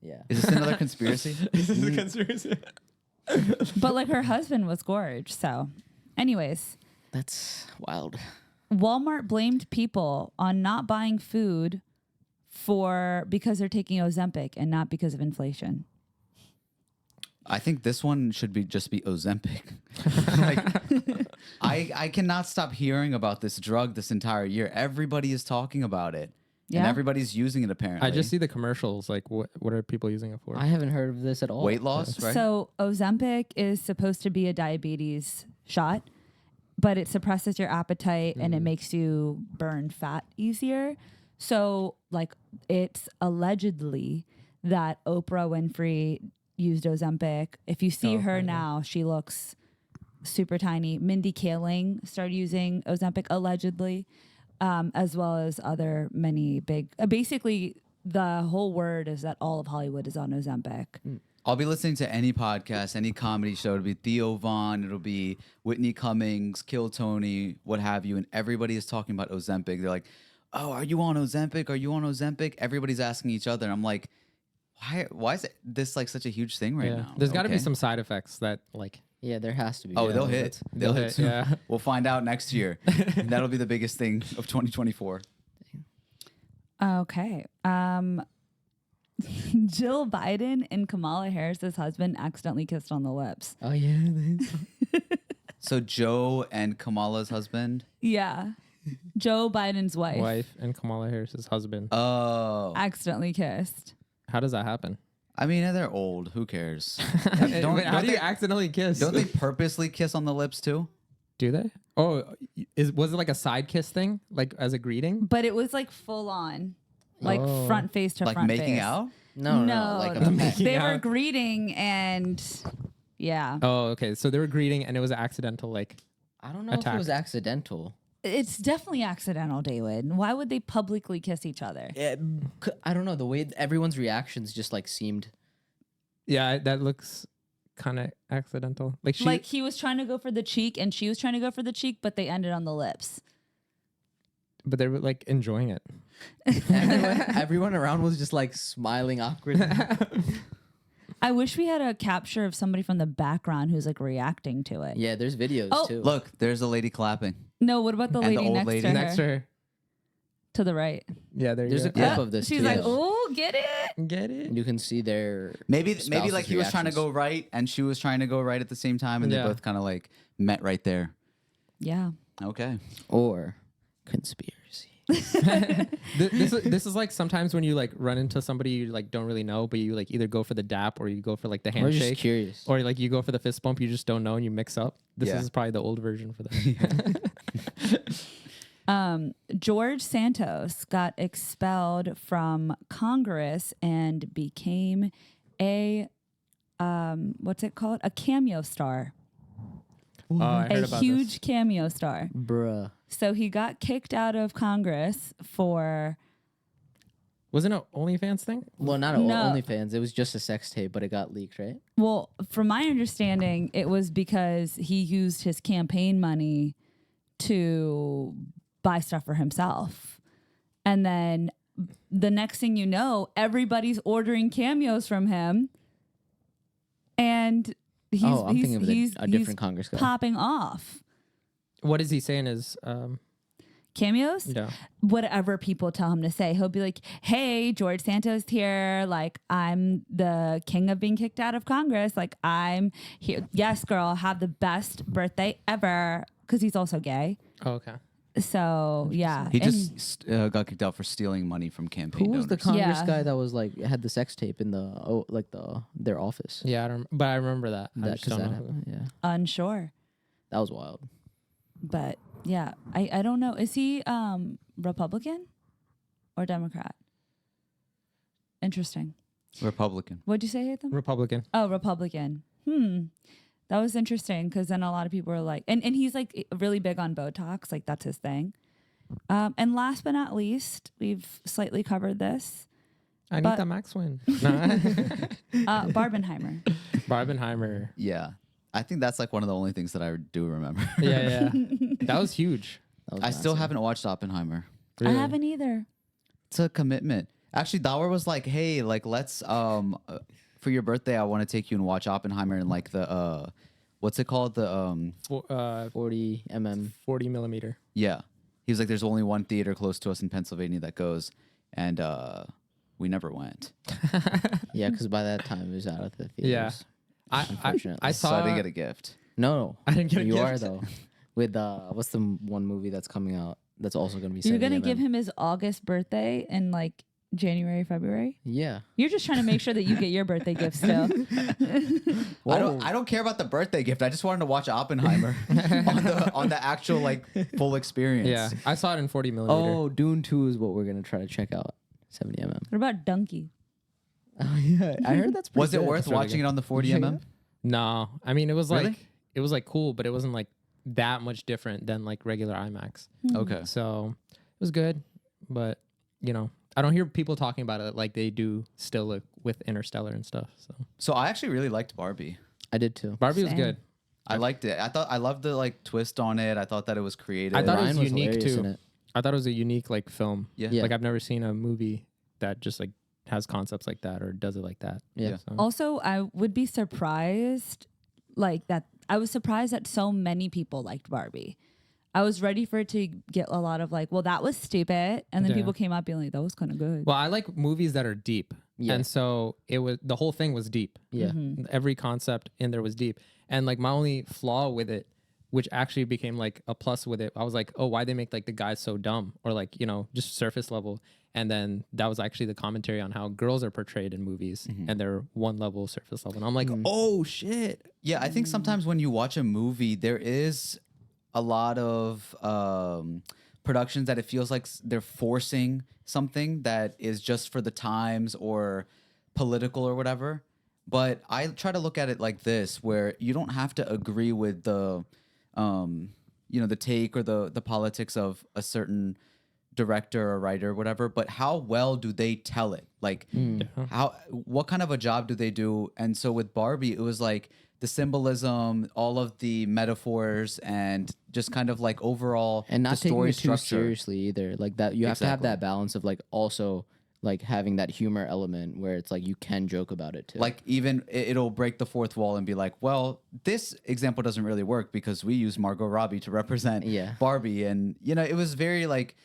Yeah. Is this another conspiracy? This is a conspiracy. But like her husband was gorge. So, anyways, That's wild. Walmart blamed people on not buying food because they're taking Ozempic and not because of inflation. I think this one should just be Ozempic. Like, I cannot stop hearing about this drug this entire year. Everybody is talking about it. And Yeah. everybody's using it apparently. I just see the commercials. Like, what are people using it for? I haven't heard of this at all. weight loss, right? So Ozempic is supposed to be a diabetes shot, but it suppresses your appetite and it makes you burn fat easier. So like it's allegedly that Oprah Winfrey used Ozempic. If you see her now, she looks super tiny. Mindy Kaling started using Ozempic allegedly, as well as other many big. Basically, the whole word is that all of Hollywood is on Ozempic. I'll be listening to any podcast, any comedy show. It'll be Theo Von, it'll be Whitney Cummings, Kill Tony, what have you, and everybody is talking about Ozempic. They're like, "Oh, are you on Ozempic? Are you on Ozempic?" Everybody's asking each other. And I'm like, why is this like such a huge thing right now? There's got to be Okay. some side effects that like. Yeah, there has to be. Oh, Yeah, they'll hit. They'll hit soon. Yeah. We'll find out next year. That'll be the biggest thing of 2024. Okay. Jill Biden and Kamala Harris's husband accidentally kissed on the lips. Oh yeah. So Joe and Kamala's husband. Yeah. Joe Biden's wife And Kamala Harris's husband. Oh, accidentally kissed. How does that happen? I mean they're old. Who cares? Wait, how do you they, accidentally kiss? don't they purposely kiss on the lips too? Do they? Oh, was it like a side kiss thing, like as a greeting? But it was like full on, like Oh. front face to Like front making face. out? No, like a pet. they were out. greeting and yeah. Oh, okay. So they were greeting, and it was accidental. Like, I don't know if Attack. it was accidental. It's definitely accidental, David. Why would they publicly kiss each other? I don't know. The way everyone's reactions just like seemed. yeah, that looks kind of accidental. Like she, Like he was trying to go for the cheek and she was trying to go for the cheek, but they ended on the lips. but they were like enjoying it. Everyone around was just like smiling awkwardly. I wish we had a capture of somebody from the background who's like reacting to it. Yeah, there's videos Oh, too. Look, there's a lady clapping. No, what about the And the lady old next lady to her? Next to her. To the right. Yeah, there There's you a go. clip of this She's too. like, oh, get it. Get it? You can see their Maybe spouse's like he was trying to reactions. go right and she was trying to go right at the same time, and Yeah. they both kind of like met right there. Yeah. Okay. or conspiracy. This is like sometimes when you like run into somebody you like don't really know, but you like either go for the dap or you go for like the We're just handshake, curious. or like you go for the fist bump. You just don't know and you mix up. This Yeah. is probably the old version for that. George Santos got expelled from Congress and became a what's it called? A cameo star. Oh, I heard A about huge this. cameo star. Bruh. So he got kicked out of Congress for Wasn't it an OnlyFans thing? Well, not No. OnlyFans. It was just a sex tape, but it got leaked, right? well, from my understanding, it was because he used his campaign money to buy stuff for himself. And then the next thing you know, everybody's ordering cameos from him. And I'm thinking of a different Congress guy. Popping off. What is he saying is Cameos? yeah. Whatever people tell him to say. He'll be like, hey, George Santos here. Like, I'm the king of being kicked out of Congress. Like, I'm here. Yes, girl, have the best birthday ever. Because he's also gay. Oh, okay. So, yeah. He And just got kicked out for stealing money from campaign Who was the donors. Congress Yeah. guy that was like had the sex tape in their office? Yeah, but I remember that. I That just because don't that know. happened. Yeah, unsure. that was wild. But, yeah, I don't know. Is he Republican or Democrat? Interesting. Republican. What'd you say, Hatham? Republican. Oh, Republican. That was interesting because then a lot of people are like, and he's like really big on Botox, like that's his thing. And last but not least, we've slightly covered this. Anita Max Win. Barbenheimer. Barbenheimer. Yeah. I think that's like one of the only things that I do remember. Yeah. That was huge. That was I still massive. haven't watched Oppenheimer. I haven't either. It's a commitment. Actually, Dawar was like, "Hey, like let's for your birthday, I want to take you and watch Oppenheimer in like the what's it called? The 40 mm. 40 millimeter. yeah." He was like, "There's only one theater close to us in Pennsylvania that goes," and we never went. Yeah, because by that time it was out of the theaters. Yeah. Unfortunately. I So saw. I didn't get a gift. No, I didn't get a you gift. are though. With what's the one movie that's coming out that's also going to be? You're 70 going to give mm? him his August birthday in like January, February? Yeah. You're just trying to make sure that you get your birthday gift still. I don't care about the birthday gift. I just wanted to watch Oppenheimer on the actual like full experience. Yeah, I saw it in 40 millimeter. Oh, Dune 2 is what we're going to try to check out. 70 mm. What about Donkey? Oh yeah, I heard that's pretty Was it good. worth really watching good. it on the 40 Did you check mm? it No, I mean it was Really? like it was like cool, but it wasn't like that much different than like regular IMAX. Okay. So it was good, but you know, I don't hear people talking about it like they do still like, with Interstellar and stuff. So So I actually really liked Barbie. I did too. Barbie was Same. good. I liked it. I loved the like twist on it. I thought that it was creative. I thought Ryan it was unique hilarious in too. it. I thought it was a unique like film. Yeah. Yeah. Like I've never seen a movie that just like has concepts like that or does it like that. Yeah. So, Also, I would be surprised like that. I was surprised that so many people liked Barbie. I was ready for it to get a lot of like, well, that was stupid. And then Yeah. people came out being like, that was kind of good. well, I like movies that are deep. Yeah. And so the whole thing was deep. Yeah. Every concept in there was deep. And like my only flaw with it, which actually became like a plus with it, I was like, oh, why they make like the guys so dumb or like, you know, just surface level. And then that was actually the commentary on how girls are portrayed in movies and they're one level surface level. And I'm like, oh shit. Yeah, I think sometimes when you watch a movie, there is a lot of productions that it feels like they're forcing something that is just for the times or political or whatever. But I try to look at it like this, where you don't have to agree with the, the take or the politics of a certain director or writer or whatever, but how well do they tell it? Like what kind of a job do they do? And so with Barbie, it was like the symbolism, all of the metaphors, and just kind of like overall And not the taking story it too structure. seriously either. Like that, you have to have Exactly. that balance of like also like having that humor element where it's like you can joke about it too. Like even it'll break the fourth wall and be like, well, this example doesn't really work because we use Margot Robbie to represent Yeah. Barbie. And, it was very like,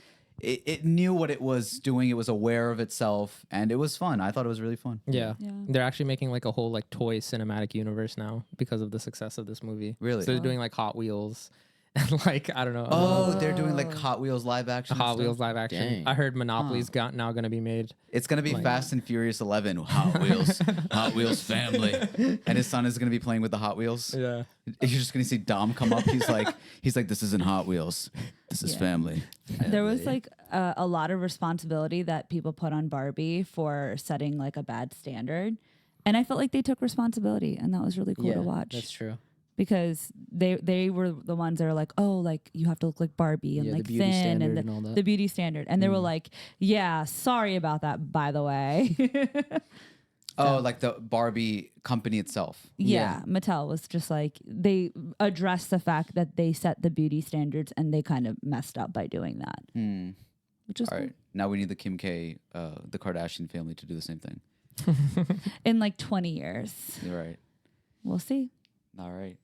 it knew what it was doing. It was aware of itself, and it was fun. I thought it was really fun. Yeah. Yeah. They're actually making like a whole like toy cinematic universe now because of the success of this movie. Really? So they're doing like Hot Wheels and like, I don't know. Oh, they're doing like Hot Wheels live action. and Hot stuff? Wheels live action. Dang. I heard Monopoly's now going to be made. It's gonna be Fast and Furious 11. Hot Wheels, Hot Wheels family, and his son is gonna be playing with the Hot Wheels. Yeah. You're just gonna see Dom come up. He's like, this isn't Hot Wheels. This is Yeah. family. There was like a lot of responsibility that people put on Barbie for setting like a bad standard. And I felt like they took responsibility, and that was really cool to watch. That's true. Because they were the ones that are like, oh, like you have to look like Barbie and Yeah, the like beauty thin standard and and all that. the beauty standard. And they were like, yeah, sorry about that, by the way. Oh, like the Barbie company itself. Yeah, Mattel was just like, they addressed the fact that they set the beauty standards and they kind of messed up by doing that. Which was All cool. right, now we need the Kim K, the Kardashian family to do the same thing. In like 20 years. You're right. We'll see. All right.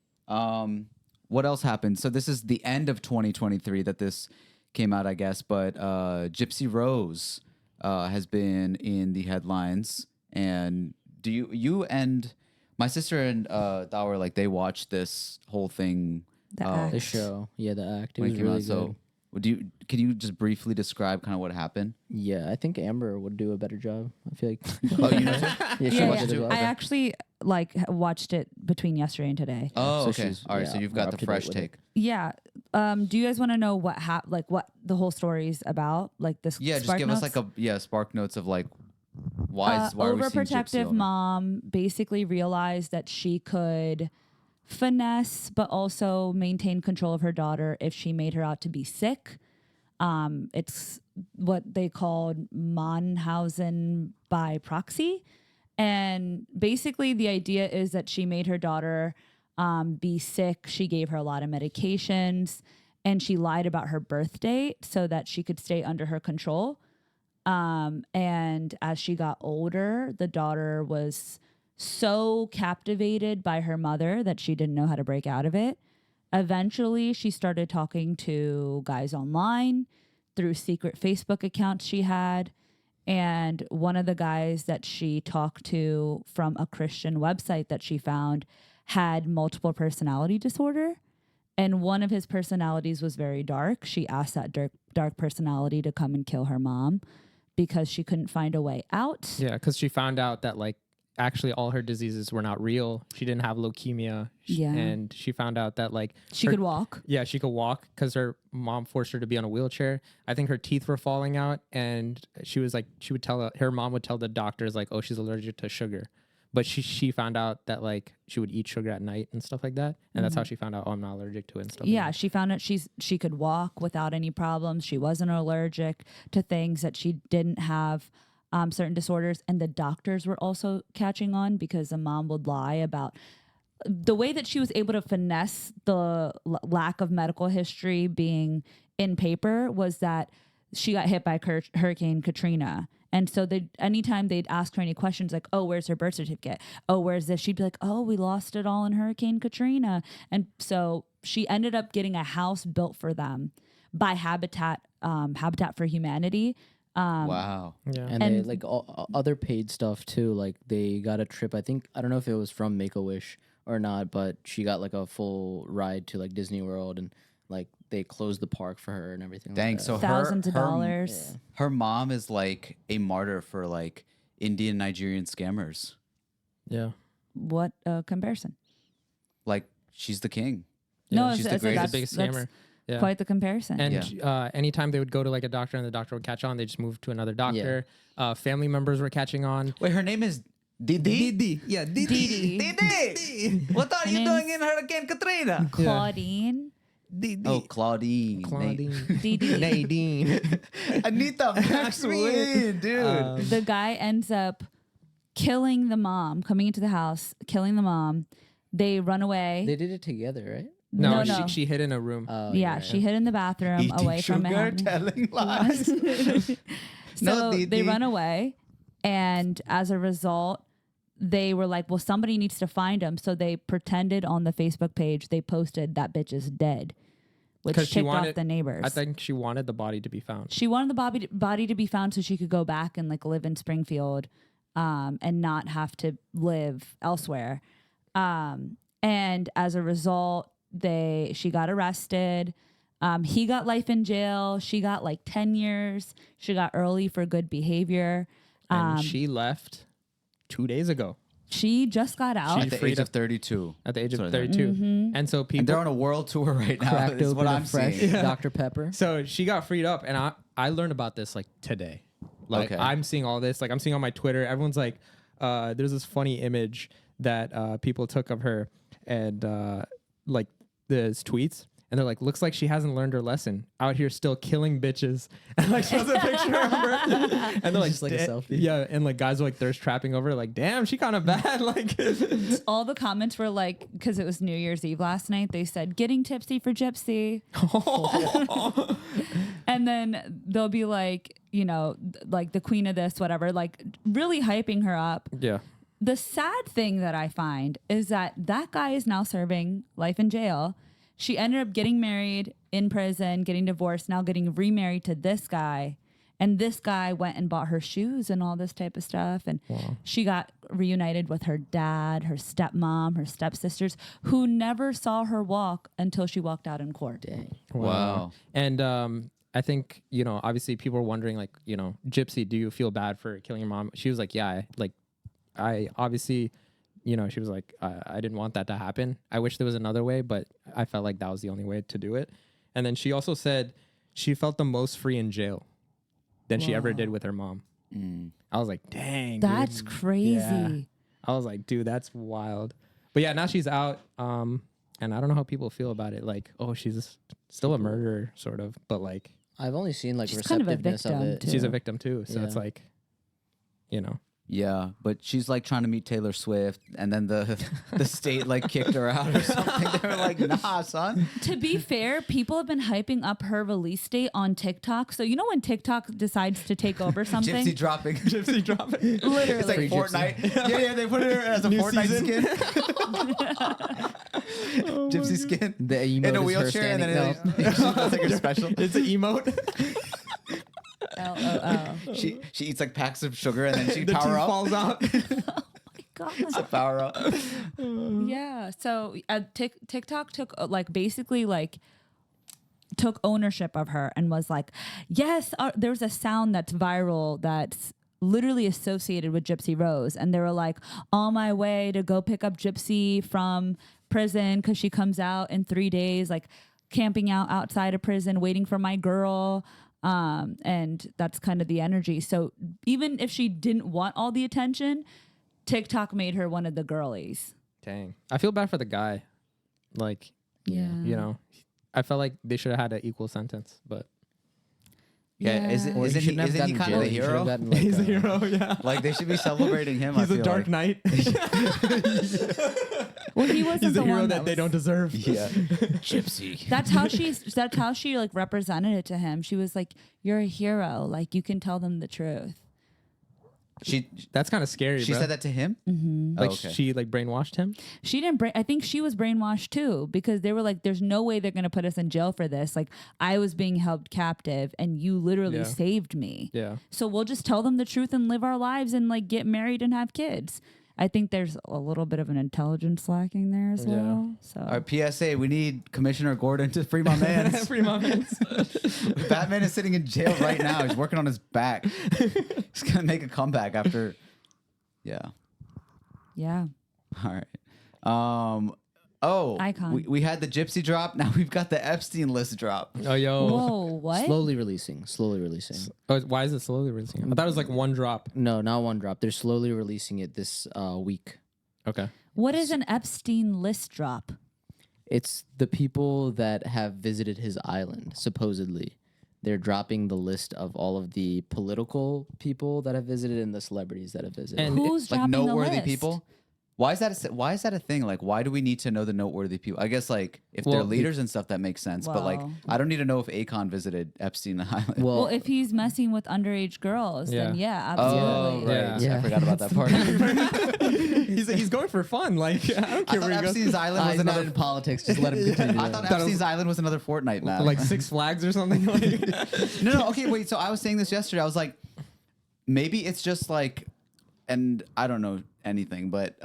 What else happened? So this is the end of 2023 that this came out, I guess. But Gypsy Rose has been in the headlines. And do you and my sister and Dawar, like, they watched this whole thing The act. The show, the act. It when was it came really out. good. So can you just briefly describe kind of what happened? Yeah, I think Amber would do a better job. I feel like. Oh, you know? Yeah, she Yeah, watched it yeah. as well. I actually watched it between yesterday and today. Oh, So okay. she's- All right. yeah, So you've more got up the to date fresh with it. take. Yeah. Do you guys want to know what what the whole story's about? Like this? Yeah, just Spark give Notes? us like spark notes of like why are we seeing Gypsy overprotective over? mom basically realized that she could finesse but also maintain control of her daughter if she made her out to be sick. It's what they called Mannhausen by proxy. And basically the idea is that she made her daughter be sick. She gave her a lot of medications and she lied about her birth date so that she could stay under her control. And as she got older, the daughter was so captivated by her mother that she didn't know how to break out of it. Eventually, she started talking to guys online through secret Facebook accounts she had. And one of the guys that she talked to from a Christian website that she found had multiple personality disorder. And one of his personalities was very dark. She asked that dark personality to come and kill her mom because she couldn't find a way out. Yeah, because she found out that like actually all her diseases were not real. She didn't have leukemia. Yeah. And she found out that like She could walk. Yeah, she could walk because her mom forced her to be on a wheelchair. I think her teeth were falling out, and she was like, her mom would tell the doctors like, oh, she's allergic to sugar. But she found out that like she would eat sugar at night and stuff like that, and that's how she found out, oh, I'm not allergic to it and stuff. Yeah, like that. she found out she could walk without any problems. She wasn't allergic to things, that she didn't have certain disorders. And the doctors were also catching on because the mom would lie about the way that she was able to finesse the lack of medical history being in paper was that she got hit by Hurricane Katrina. And so anytime they'd ask her any questions like, oh, where's her birth certificate? Oh, where's this? She'd be like, oh, we lost it all in Hurricane Katrina. And so she ended up getting a house built for them by Habitat for Humanity. Wow. Yeah. And they like other paid stuff too. Like they got a trip. I don't know if it was from Make-A-Wish or not, but she got like a full ride to like Disney World, and like they closed the park for her and everything. Dang, like that. so Thousands of dollars. her mom is like a martyr for like Indian Nigerian scammers. Yeah. What a comparison. Like she's the king. No, she's it's- the it's- greatest. The biggest that's scammer. Yeah. Quite the comparison. And anytime they would go to like a doctor and the doctor would catch on, they just moved to another doctor. Family members were catching on. Wait, her name is Didi? Yeah, Didi. Didi! What are you name's- doing in Hurricane Katrina? Claudine. Oh, Claudine. Claudine. Didi. Nadine. Anita Max Win, dude. The guy ends up killing the mom, coming into the house, killing the mom. They run away. They did it together, right? No, No. she hid in a room. Yeah, she hid in the bathroom Eating away from sugar, him. telling lies. So Didi. they run away, and as a result, they were like, well, somebody needs to find him. So they pretended on the Facebook page, they posted that bitch is dead, which 'Cause she ticked wanted- off the neighbors. I think she wanted the body to be found. She wanted the body to be found so she could go back and like live in Springfield and not have to live elsewhere. And as a result, she got arrested. He got life in jail. She got like 10 years. She got early for good behavior. And she left 2 days ago She just got out. At the age of 32. at the age of Sorry, there. 32. And so And people they're on a world tour right now. Cracked Is open what a I'm fresh seeing. Dr. Pepper. So she got freed up, and I learned about this like today. Like Okay. I'm seeing all this, like I'm seeing on my Twitter. Everyone's like, there's this funny image that people took of her, and like there's tweets, and they're like, looks like she hasn't learned her lesson. Out here still killing bitches, and like shows a picture of her, and they're like, Just like a selfie. yeah, and like guys are like thirst trapping over her, like, damn, she kind of bad, like. All the comments were like, because it was New Year's Eve last night, they said, getting tipsy for Gypsy. And then they'll be like, like the queen of this, whatever, like really hyping her up. Yeah. the sad thing that I find is that guy is now serving life in jail. She ended up getting married in prison, getting divorced, now getting remarried to this guy. And this guy went and bought her shoes and all this type of stuff. And she got reunited with her dad, her stepmom, her stepsisters, who never saw her walk until she walked out in court. Dang. Wow. And I think, you know, obviously people were wondering, like, you know, Gypsy, do you feel bad for killing your mom? She was like, yeah, I obviously, you know, she was like, I didn't want that to happen. I wish there was another way, but I felt like that was the only way to do it. And then she also said she felt the most free in jail than she ever did with her mom. I was like, dang. That's dude. crazy. Yeah. I was like, dude, that's wild. But yeah, now she's out. And I don't know how people feel about it. Like, oh, she's still a murderer, sort of. But like, I've only seen like She's kind of a receptiveness of victim, it. too. she's a victim too. So it's Yeah. like, you know. Yeah, but she's like trying to meet Taylor Swift, and then the state like kicked her out or something. They were like, "Nah, son." To be fair, people have been hyping up her release date on TikTok. So you know when TikTok decides to take over something? Gypsy dropping. Gypsy dropping. Literally. It's like Free Fortnite. Yeah, they put it as a New Fortnite season. skin. Gypsy skin. The emote In a is her wheelchair, and then standing that's like her special. It's an emote. LOL. She eats like packs of sugar, and then she The power tooth up. falls out. God. To power up. Yeah. So TikTok took basically took ownership of her and was like, yes, there's a sound that's viral that's literally associated with Gypsy Rose. And they were like, on my way to go pick up Gypsy from prison because she comes out in 3 days, like camping out outside of prison, waiting for my girl. And that's kind of the energy. So even if she didn't want all the attention, TikTok made her one of the girlies. Dang. I feel bad for the guy. Like, Yeah. you know, I felt like they should have had an equal sentence, but Yeah, isn't Or you he shouldn't have isn't he gotten kind jail. of the You should have hero? gotten, like, he's a hero, yeah. Like they should be celebrating him. He's I a feel dark like. knight. Well, he wasn't He's the a hero one that they was- don't deserve. Yeah, Gypsy. That's how she like represented it to him. She was like, "You're a hero. Like you can tell them the truth." She That's kind of scary, she bro. said that to him. Mm-hmm. Like, okay. she, like, brainwashed him? She didn't. I think she was brainwashed too because they were like, "There's no way they're gonna put us in jail for this. Like I was being held captive, and you literally Yeah. saved me. Yeah. So we'll just tell them the truth and live our lives and like get married and have kids." I think there's a little bit of an intelligence lacking there as Yeah. well. So All right, PSA: we need Commissioner Gordon to free my man. Free moments. Batman is sitting in jail right now. He's working on his back. He's gonna make a comeback after. Yeah. yeah. All right. Oh, Icon. we had the Gypsy drop. Now we've got the Epstein list drop. Oh, yo. Whoa, what? Slowly releasing. Slowly releasing. Oh, why is it slowly releasing? I thought it was like one drop. No, not one drop. They're slowly releasing it this week. Okay. What is an Epstein list drop? It's the people that have visited his island, supposedly. They're dropping the list of all of the political people that have visited and the celebrities that have visited. And Who's Like dropping the noteworthy list? people. Why is that a thing? Like, why do we need to know the noteworthy people? I guess like if they're Well, leaders and stuff, that makes sense. But like, Well. I don't need to know if Akon visited Epstein Island. Well, if he's messing with underage girls, then Yeah. yeah, oh, absolutely. right. Yeah. I forgot about that part. he's going for fun. Like, I don't I care thought where he Epstein's goes. Island was He's not another. in politics. Just let him continue. I thought Thought it was- Epstein's Island was another Fortnite map. Like Six Flags or something. Like, No, okay, wait. So I was saying this yesterday. I was like, maybe it's just like, and I don't know anything, but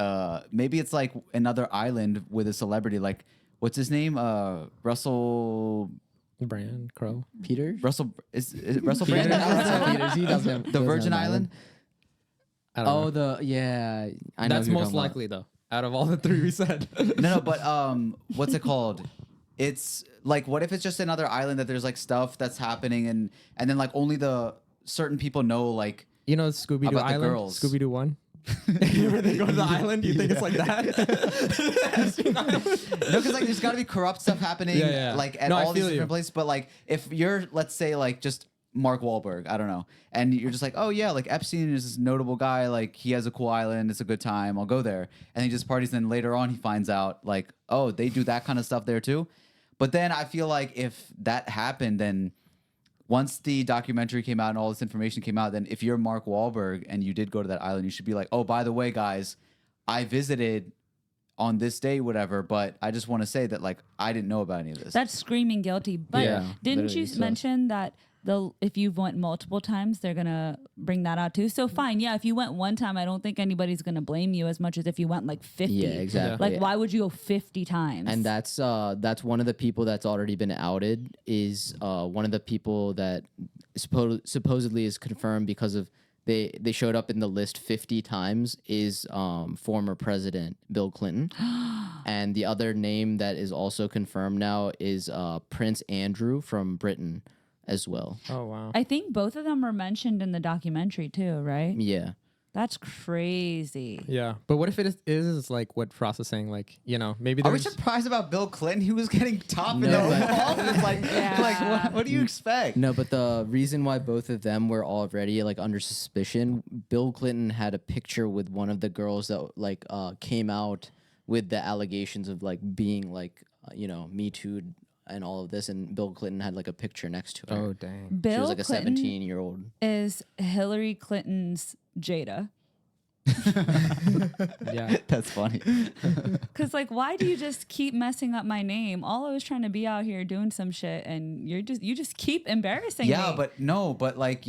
maybe it's like another island with a celebrity. Like, what's his name? Russell. Brand Crow. Peter? Is it Russell Peter? Brand? Peters. He doesn't have, The doesn't Virgin have an Island. I don't Oh, know. I know That's who you're most talking about. likely though. Out of all the three we said. No, but what's it called? It's like, what if it's just another island that there's like stuff that's happening and then like only the certain people know, like. You know Scooby Doo About the Island? girls. Scooby Doo 1? Where they go to the island? You think it's like that? No, because like there's got to be corrupt stuff happening, Yeah. like at No, I all these feel different you. places. But like, if you're, let's say, like just Mark Wahlberg, I don't know, and you're just like, oh yeah, like Epstein is this notable guy, like he has a cool island, it's a good time, I'll go there, and he just parties. Then later on, he finds out like, oh, they do that kind of stuff there too. But then I feel like if that happened, then once the documentary came out and all this information came out, then if you're Mark Wahlberg and you did go to that island, you should be like, oh, by the way, guys, I visited on this day, whatever, but I just want to say that, like, I didn't know about any of this. That's screaming guilty. But Yeah, didn't you literally, so- mention that if you've went multiple times, they're gonna bring that out too? So fine, yeah. If you went one time, I don't think anybody's gonna blame you as much as if you went like 50. Yeah, exactly. Like, why would you go 50 times? And that's one of the people that's already been outed. Is one of the people that supposedly is confirmed because of they showed up in the list 50 times is former President Bill Clinton. And the other name that is also confirmed now is Prince Andrew from Britain as well. Oh wow. I think both of them were mentioned in the documentary too, right? Yeah. That's crazy. Yeah, but what if it is like what Frost is saying? Like, you know, maybe Are we there's. surprised about Bill Clinton? He was getting top in the No, but- office. Like, Yeah. what do you expect? No, but the reason why both of them were already like under suspicion, Bill Clinton had a picture with one of the girls that like came out with the allegations of like being like Me Too'd and all of this, and Bill Clinton had like a picture next to her. Oh dang. Bill She was like a Clinton 17-year-old. is Hillary Clinton's Jada. Yeah. That's funny. Cause like, why do you just keep messing up my name? All I was trying to be out here doing some shit, and you just keep embarrassing me. Yeah, but like,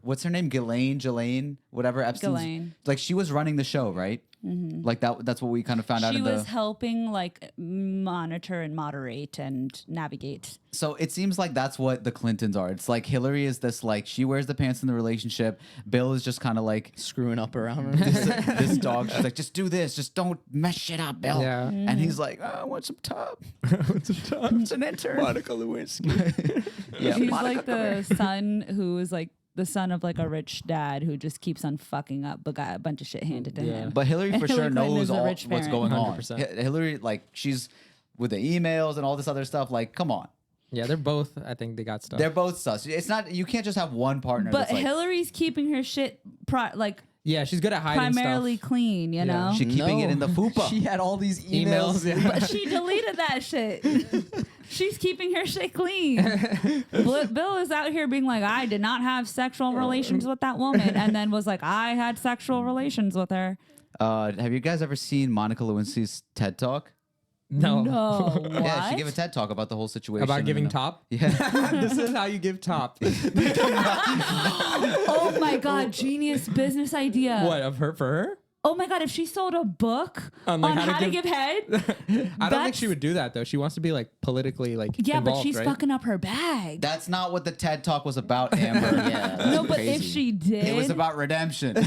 what's her name? Ghislaine, whatever. Epstein's, Ghislaine. like, she was running the show, right? Like that's what we kind of found out she in was the. helping like monitor and moderate and navigate. So it seems like that's what the Clintons are. It's like Hillary is this, like, she wears the pants in the relationship. Bill is just kind of like Screwing up around her. this dog. She's like, just do this. Just don't mess shit up, Bill. Yeah. And he's like, oh, I want some top. It's an intern. Monica Lewinsky. Yeah, He's Monica, like the son who is like the son of like a rich dad who just keeps on fucking up, but got a bunch of shit handed to him. But Hillary And for Hillary sure Clinton knows is a all rich what's parent. going on. 100%. Hillary, like, she's with the emails and all this other stuff. Like, come on. Yeah, they're both. I think they got stuff. They're both sus. It's not, you can't just have one partner. But that's like, Hillary's keeping her shit yeah, she's good at hiding primarily stuff. clean, you know? she keeping it in the fupa. She had all these Emails. emails. Yeah. But she deleted that shit. She's keeping her shit clean. Bill is out here being like, I did not have sexual relations with that woman. And then was like, I had sexual relations with her. Have you guys ever seen Monica Lewinsky's TED Talk? No. No. What? Yeah, she gave a TED Talk about the whole situation. About giving and, top. Yeah. This is how you give top. Oh my God, genius business idea. What of her for her? Oh my God, if she sold a book On, on, like, how to give head. I don't think That's- she would do that though. She wants to be like politically like Yeah, involved, but she's right? fucking up her bag. That's not what the TED Talk was about, Amber. Yeah, that's No, but crazy. if she did, It was about redemption. a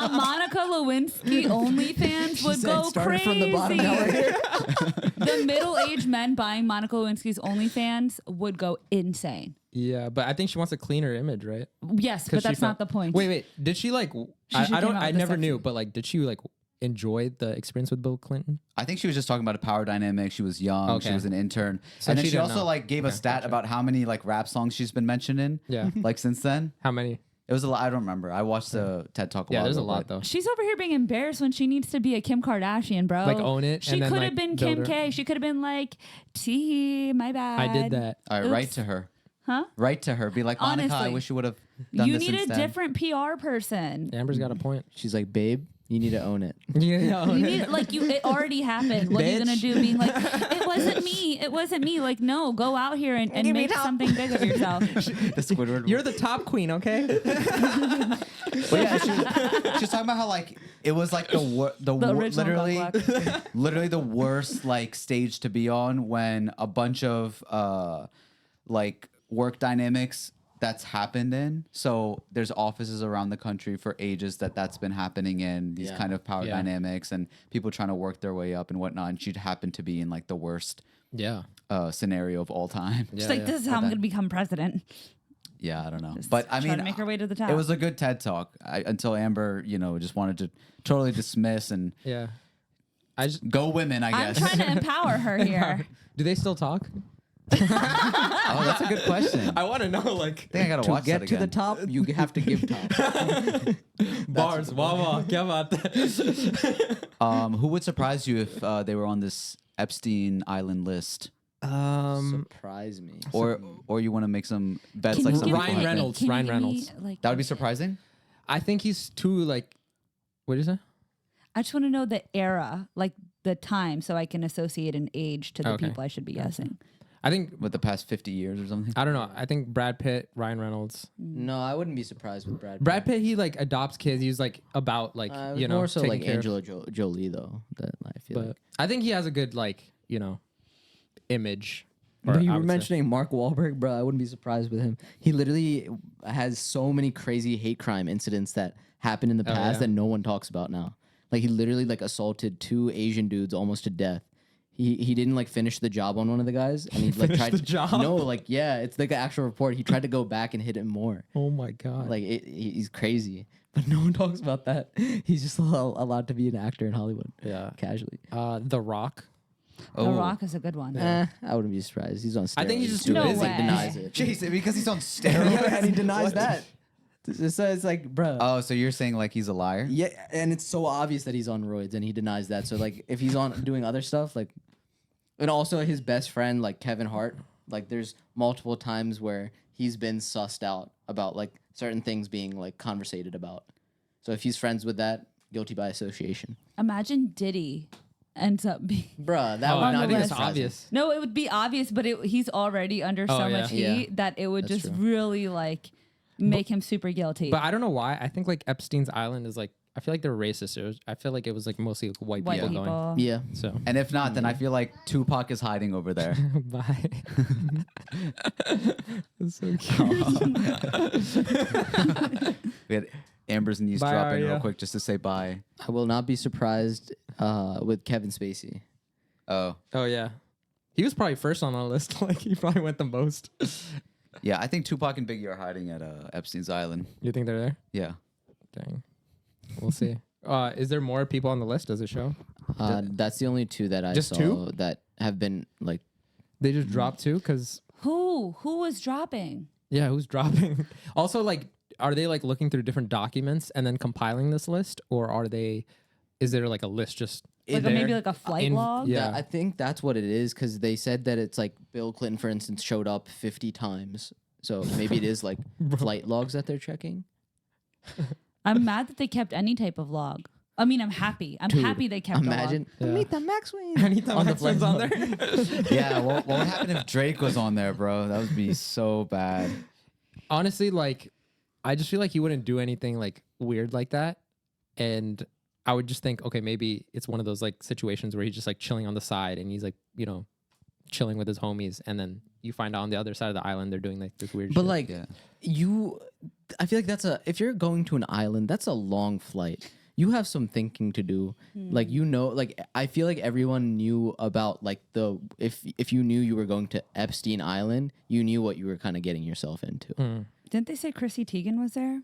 Monica Lewinsky OnlyFans would said, go "Started crazy. from the bottom, now we're here." The middle-aged men buying Monica Lewinsky's OnlyFans would go insane. Yeah, but I think she wants a cleaner image, right? Yes, 'Cause but she that's not the point. Wait. Did she like? I should don't. came out I with the never sex knew, tape. but like, did she like enjoy the experience with Bill Clinton? I think she was just talking about a power dynamic. She was young. She Okay. was an intern. So and then she she didn't also know. like gave a stat about how many like rap songs she's been mentioned in. Yeah. Like since then. How many? It was a lot. I don't remember. I watched the TED Talk a Yeah, while there's a ago, lot but- though. She's over here being embarrassed when she needs to be a Kim Kardashian, bro. Like, own it She and then, could like, have been build Kim her- K. She could have been like, T, my bad. I did that. All right, Oops. write to her. Huh? Write to her. Be like, Monica, I Honestly. wish you would have done You this need a instead. different PR person. Amber's got a point. She's like, babe, you need to own it. Yeah. You need like it already happened. What are you gonna Bitch. do? Being like, it wasn't me. It wasn't me. Like, no, go out here and make something big of yourself. The Squidward. You're the top queen, okay? But yeah, she's talking about how like it was like The original literally literally the worst like stage to be on when a bunch of like work dynamics that's happened in. So there's offices around the country for ages that's been happening in these Yeah. kind of power Yeah. dynamics and people trying to work their way up and whatnot. And she'd happen to be in like the worst Yeah. scenario of all time. She's like, this is how I'm gonna become president. Yeah, I don't know. Just But I trying mean, to make her way to the top. it was a good TED Talk until Amber, just wanted to totally dismiss and Yeah. I just. go women, I I'm guess. trying to empower her here. Do they still talk? Oh, that's a good question. I want to know, like, I think I gotta To watch get that to the again. top, you have to give top. bars. Wow, क्या बात है? Who would surprise you if they were on this Epstein Island list? Surprise me. Or you want to make some bets Can like you some give Ryan me- Reynolds, can you Ryan give me, Reynolds. like, That would be surprising. I think he's too like. What did you say? I just want to know the era, like the time, so I can associate an age to the Okay. people I should be guessing. I think With the past 50 years or something. I don't know. I think Brad Pitt, Ryan Reynolds. No, I wouldn't be surprised with Brad Pitt. Brad Pitt, he like adopts kids. He's like about like you know more so taking like care of- Angela Jolie though. That I feel But like. I think he has a good like image. or But you I were would say. mentioning Mark Wahlberg, bro. I wouldn't be surprised with him. He literally has so many crazy hate crime incidents that happened in the past yeah. that no one talks about now. Like he literally like assaulted 2 Asian dudes almost to death. He didn't like finish the job on one of the guys, and he like tried the to job? No, like yeah, it's like an actual report. He tried to go back and hit him more. Oh my god! Like he's crazy, but no one talks about that. He's just allowed to be an actor in Hollywood. Yeah. Casually. The Rock. The Rock is a good one. I wouldn't be surprised. He's on steroids. I think he's just too. too No busy. way. Denies it. Jeez, because he's on steroids. And he denies that. So it's like, bro. Oh, so you're saying like he's a liar? Yeah, and it's so obvious that he's on roids, and he denies that. So like, if he's on doing other stuff, like, and also his best friend, like Kevin Hart, like there's multiple times where he's been sussed out about like certain things being like conversated about. So if he's friends with that, guilty by association. Imagine Diddy ends up being. Bruh, that Oh, would I not think be it's surprising. obvious. No, it would be obvious, but he's already under so yeah. much heat Yeah. that it would That's just true. really like make him super guilty. But I don't know why. I think like Epstein's Island is like. I feel like they're racist. I feel like it was like mostly like, white White people people. going. Yeah. So And if not, then I feel like Tupac is hiding over there. bye. That's so cute. We had Amber's knees Bye, drop in real Arya. quick just to say bye. I will not be surprised with Kevin Spacey. Oh, Oh yeah, he was probably first on our list. Like he probably went the most. yeah. I think Tupac and Biggie are hiding at Epstein's Island. You think they're there? Yeah. Dang. We'll see. Is there more people on the list? Does it show? That's the only 2 that I Just saw 2? that have been like. They just dropped 2 because Who was dropping? yeah, who's dropping? Also, like, are they like looking through different documents and then compiling this list, or are they? Is there like a list just Like there? maybe like a flight log? Yeah. I think that's what it is because they said that it's like Bill Clinton, for instance, showed up 50 times. So maybe it is like flight logs that they're checking. I'm mad that they kept any type of log. I mean, I'm happy. I'm Dude, happy they kept Imagine a log. Anita Max Win. Anita on the Max Win's flight on log. there. Yeah. What would happen if Drake was on there, bro? That would be so bad. Honestly, like, I just feel like he wouldn't do anything like weird like that, and I would just think, okay, maybe it's one of those like situations where he's just like chilling on the side and he's like, chilling with his homies, and then you find out on the other side of the island they're doing like this weird But shit. like Yeah. I feel like if you're going to an island, that's a long flight. You have some thinking to do. Like like I feel like everyone knew about like if you knew you were going to Epstein Island, you knew what you were kind of getting yourself into. Didn't they say Chrissy Teigen was there?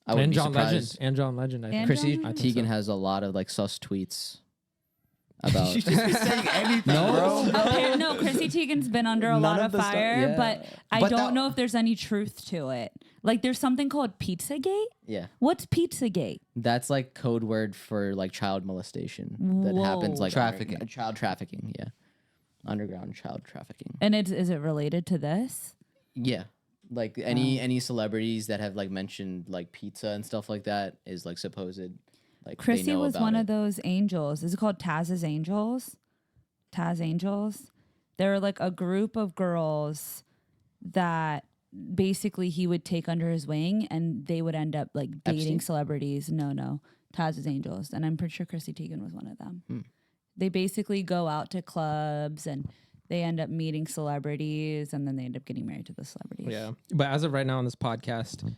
I wouldn't and be John Legend. surprised. And John Legend, I think. And Chrissy John Legend? Teigen has a lot of like sus tweets about. She just be saying anything, No. bro. No, Chrissy Teigen's been under a None lot of of the stuff- fire, yeah. but I But don't that- know if there's any truth to it. Like, there's something called Pizzagate. Yeah, What's Pizzagate? that's like code word for like child molestation that happens Whoa. like Trafficking. child trafficking. Yeah, underground child trafficking. And is it related to this? Yeah. Like any celebrities that have like mentioned like pizza and stuff like that is like supposed like they Chrissy know was about one it. of those angels. Is it called Taz's Angels? Taz Angels. They're like a group of girls that basically he would take under his wing, and they would end up like dating Epstein? celebrities. No, Taz's Angels, and I'm pretty sure Chrissy Teigen was one of them. Hmm. They basically go out to clubs and they end up meeting celebrities, and then they end up getting married to the celebrities. Yeah. But as of right now on this podcast,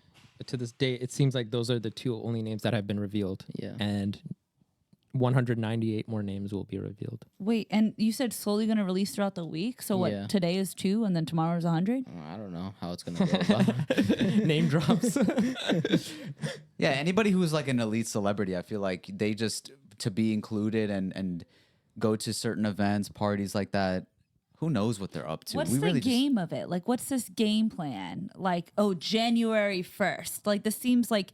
to this date, it seems like those are the 2 only names that have been revealed. Yeah. And 198 more names will be revealed. Wait, and you said slowly going to release throughout the week. So what? Yeah. Today is 2, and then tomorrow is 100. I don't know how it's gonna go. But Name drops. Yeah, anybody who's like an elite celebrity, I feel like they just to be included and go to certain events, parties like that. Who knows what they're up to? What's the game of it? Like, what's this game plan? Like, oh, January 1st. Like, this seems like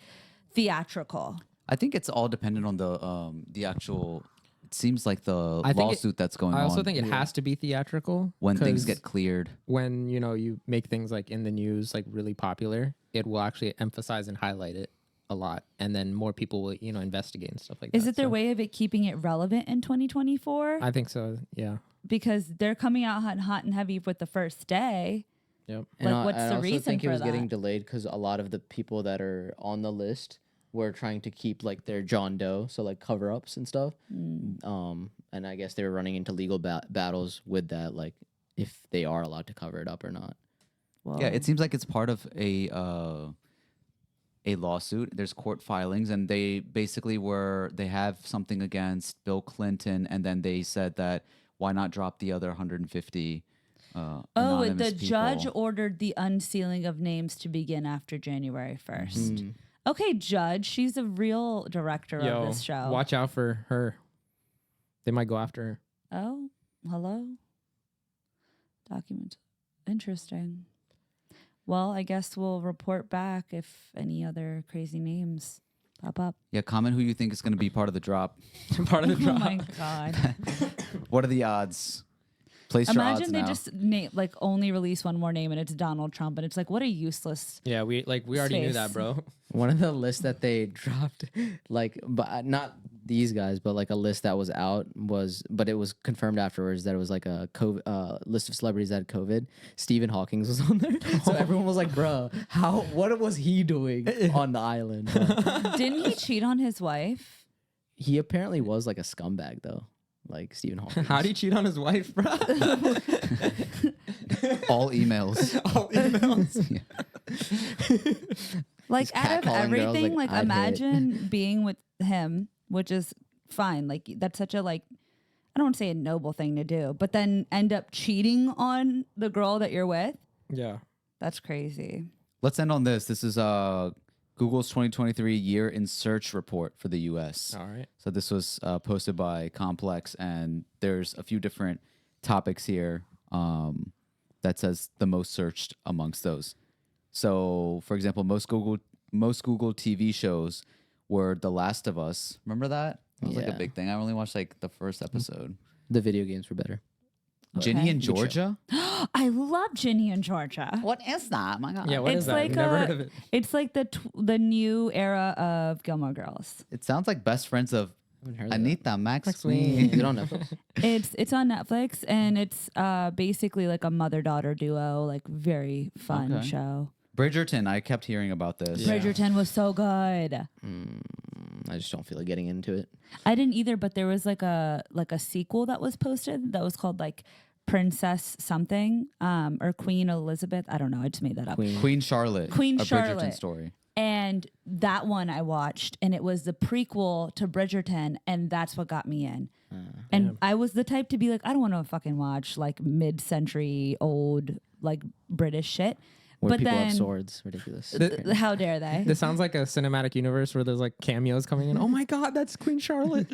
theatrical. I think it's all dependent on the actual it seems like the I think lawsuit that's going on. I also think it has to be theatrical when things 'cause get cleared. when you make things like in the news like really popular, it will actually emphasize and highlight it a lot, and then more people will investigate and stuff like that. Is it their So way of it keeping it relevant in 2024? I think so. Yeah. Because they're coming out hot and heavy with the first day. Yep. Like, what's I the also reason think for it was getting that? delayed because a lot of the people that are on the list were trying to keep like their John Doe, so like cover ups and stuff. And I guess they were running into legal battles with that, like if they are allowed to cover it up or not. Well, Yeah, it seems like it's part of a lawsuit. There's court filings, and they basically they have something against Bill Clinton, and then they said that why not drop the other 150 anonymous the judge people. ordered the unsealing of names to begin after January 1st. Mm. Okay, judge, she's a real director of this show. Watch out for her. They might go after her. Oh, hello. Document. Interesting. Well, I guess we'll report back if any other crazy names pop up. Yeah, comment who you think is going to be part of the drop. Part of the Oh drop. my god. What are the odds? Place your odds Imagine they now. just like only release one more name and it's Donald Trump, and it's like, what a useless. Yeah, we already knew Space. that, bro. One of the lists that they dropped, like, but not these guys, but like a list that was out but it was confirmed afterwards that it was like a COVID, list of celebrities that had COVID. Stephen Hawking was on there, so everyone was like, "Bro, what was he doing on the island?" bro?" Didn't he cheat on his wife? He apparently was like a scumbag though, like Stephen Hawking. How do you cheat on his wife, bro? All emails. All emails. Like, out of catcalling girls, everything, like, like I'd hit it. imagine being with him, which is fine. Like, that's such a I don't want to say a noble thing to do, but then end up cheating on the girl that you're with. Yeah. That's crazy. Let's end on this. This is Google's 2023 year in search report for the U.S. All right. So this was posted by Complex, and there's a few different topics here that says the most searched amongst those. So, for example, most Google TV shows were The Last of Us. Remember that? That was like a Yeah. big thing. I only watched like the first episode. The video games were better. Ginny Okay. and show. Georgia. I love Ginny and Georgia. What is that? My God. Yeah, what is It's that? like Never heard of it. it's like the new era of Gilmore Girls. It sounds like best friends of Haven't heard of that. Anita Max Is Win. it on Netflix? It's on Netflix, and it's basically like a mother-daughter duo, like very fun Okay. show. Bridgerton. I kept hearing about this. Yeah. Bridgerton was so good. I just don't feel like getting into it. I didn't either, but there was like a sequel that was posted that was called like Princess something or Queen Elizabeth. I don't know. I just made that up. Queen Charlotte. Queen a Charlotte. Bridgerton story. And that one I watched, and it was the prequel to Bridgerton, and that's what got me in. And I was the type to be like, I don't want to fucking watch like mid-century old like British shit. Where but people then have swords. Ridiculous. how dare they? This sounds like a cinematic universe where there's like cameos coming in. Oh my God, that's Queen Charlotte.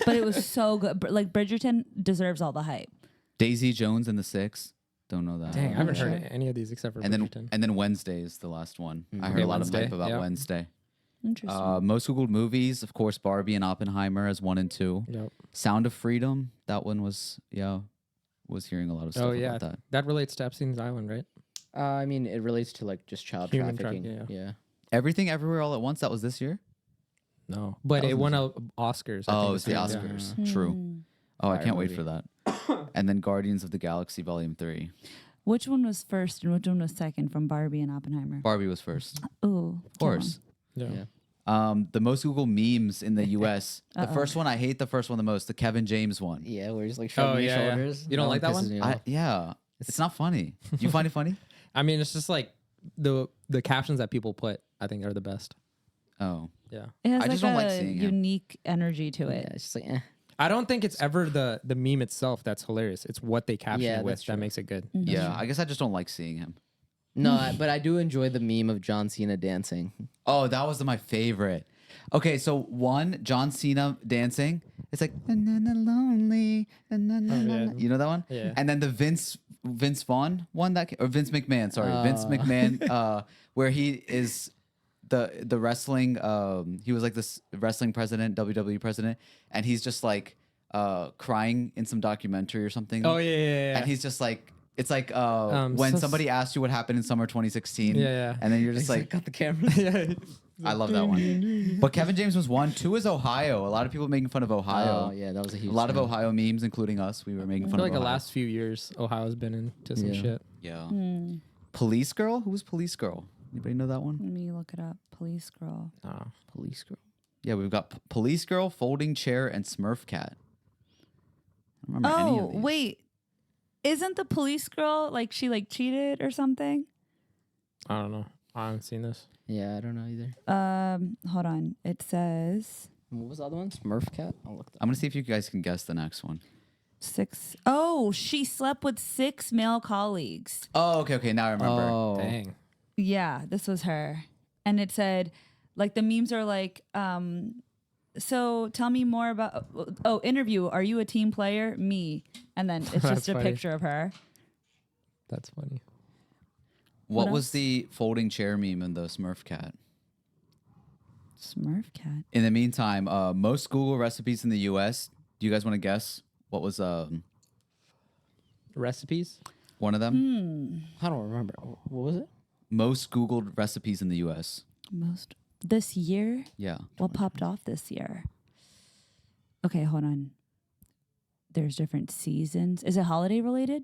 But it was so good. Like Bridgerton deserves all the hype. Daisy Jones and the Six. Don't know that. Dang, I haven't Sure. heard any of these except for And then Bridgerton. Wednesday is the last one. I heard Yeah, a lot Wednesday, of hype about yeah. Wednesday. Interesting. Most Googled movies, of course, Barbie and Oppenheimer as 1 and 2. Yep. Sound of Freedom, that one was hearing a lot of stuff Oh yeah, about that. that relates to Epstein's Island, right? I mean, it relates to like just child Human trafficking. trafficking, Yeah. Everything Everywhere All at Once, that was this year? No, but That it was won Oscars. I Oh, think it was the this year. Oscars. True. Oh, I Fire can't wait movie. for that. And then Guardians of the Galaxy Volume 3. Which one was first and which one was second from Barbie and Oppenheimer? Barbie was first. Ooh, Of course. Yeah. Yeah. The most Google memes in the US. The first one, I hate the first one the most, the Kevin James one. Yeah, where he's like shrugging his yeah, yeah. shoulders. You don't like that one? pisses me off. Yeah. It's not funny. You find it funny? I mean, it's just like the captions that people put. I think are the best. Oh. Yeah. It has I like just don't like a seeing him. unique energy to Yeah, it. it's just like, eh. I don't think it's ever the meme itself that's hilarious. It's what they caption Yeah, it with that's that true. makes it good. Yeah, I guess I just don't like seeing him. No, but I do enjoy the meme of John Cena dancing. Oh, that was my favorite. Okay, so one, John Cena dancing. It's like na-na-na lonely. Na-na-na-na-na. You know that one? Yeah. And then the Vince Vaughn one or Vince McMahon, sorry. Vince McMahon, where he is the wrestling he was like this wrestling president, WWE president, and he's just like crying in some documentary or something. Oh yeah. And he's just like, it's like when so somebody asked you what happened in summer 2016. Yeah. And then you're just like, got the camera. yeah. I love that one. But Kevin James was 1. 2 is Ohio. A lot of people making fun of Ohio. Oh yeah, that was a huge. A lot of thing. Ohio memes, including us. We were making I fun feel of like the Ohio. last few years, Ohio's been into some Yeah. shit. Yeah. Police Girl? Who was Police Girl? Anybody know that one? Let me look it up. Police girl. Oh. Police girl. Yeah, we've got Police Girl, Folding Chair, and Smurf Cat. I don't remember any of these. Wait. Isn't the police girl like she like cheated or something? I don't know. I haven't seen this. Yeah, I don't know either. Hold on. It says What was the other one? Smurf cat. I'll look that. I'm going to see if you guys can guess the next one. 6. Oh, she slept with 6 male colleagues. Oh, okay. Now I remember. Oh, Dang. Yeah, this was her. And it said, like, the memes are like, so tell me more about, interview. Are you a team player? Me. And then it's That's just a funny. picture of her. That's funny. What What was else? the folding chair meme and the Smurf Cat? Smurf cat. In the meantime, most Google recipes in the U.S. Do you guys want to guess what was Recipes? one of them? I don't remember. What was it? Most Googled recipes in the U.S. Most this year? Yeah. What popped off this year? Okay, hold on. There's different seasons. Is it holiday related?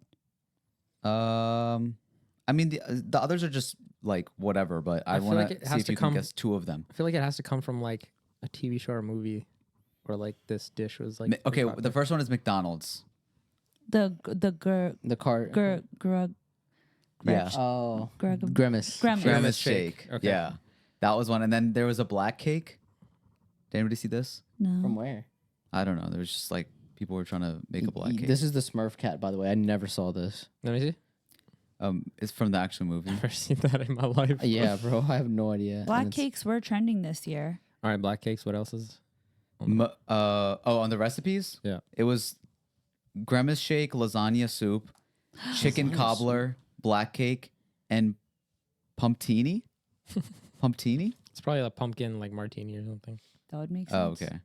I mean the others are just like whatever, but I feel want like it to has see if to you come- can guess 2 of them. I feel like it has to come from like a TV show or movie, or like this dish was like. Okay, popular. the first one is McDonald's. The The car. Yeah. Oh, Greg- grimace. Grimace shake. Okay. Yeah. That was one. And then there was a black cake. Did anybody see this? No. From where? I don't know. There was just like people were trying to make a black cake. This is the Smurf cat, by the way. I never saw this. Let me see. It's from the actual movie. Never seen that in my life. Yeah, bro. I have no idea. Black And it's- cakes were trending this year. All right, black cakes. What else is? On the recipes? Yeah. It was grimace shake, lasagna soup, chicken cobbler, black cake, and pumptini. Pumptini? It's probably a pumpkin like martini or something. That would make Oh, sense. okay.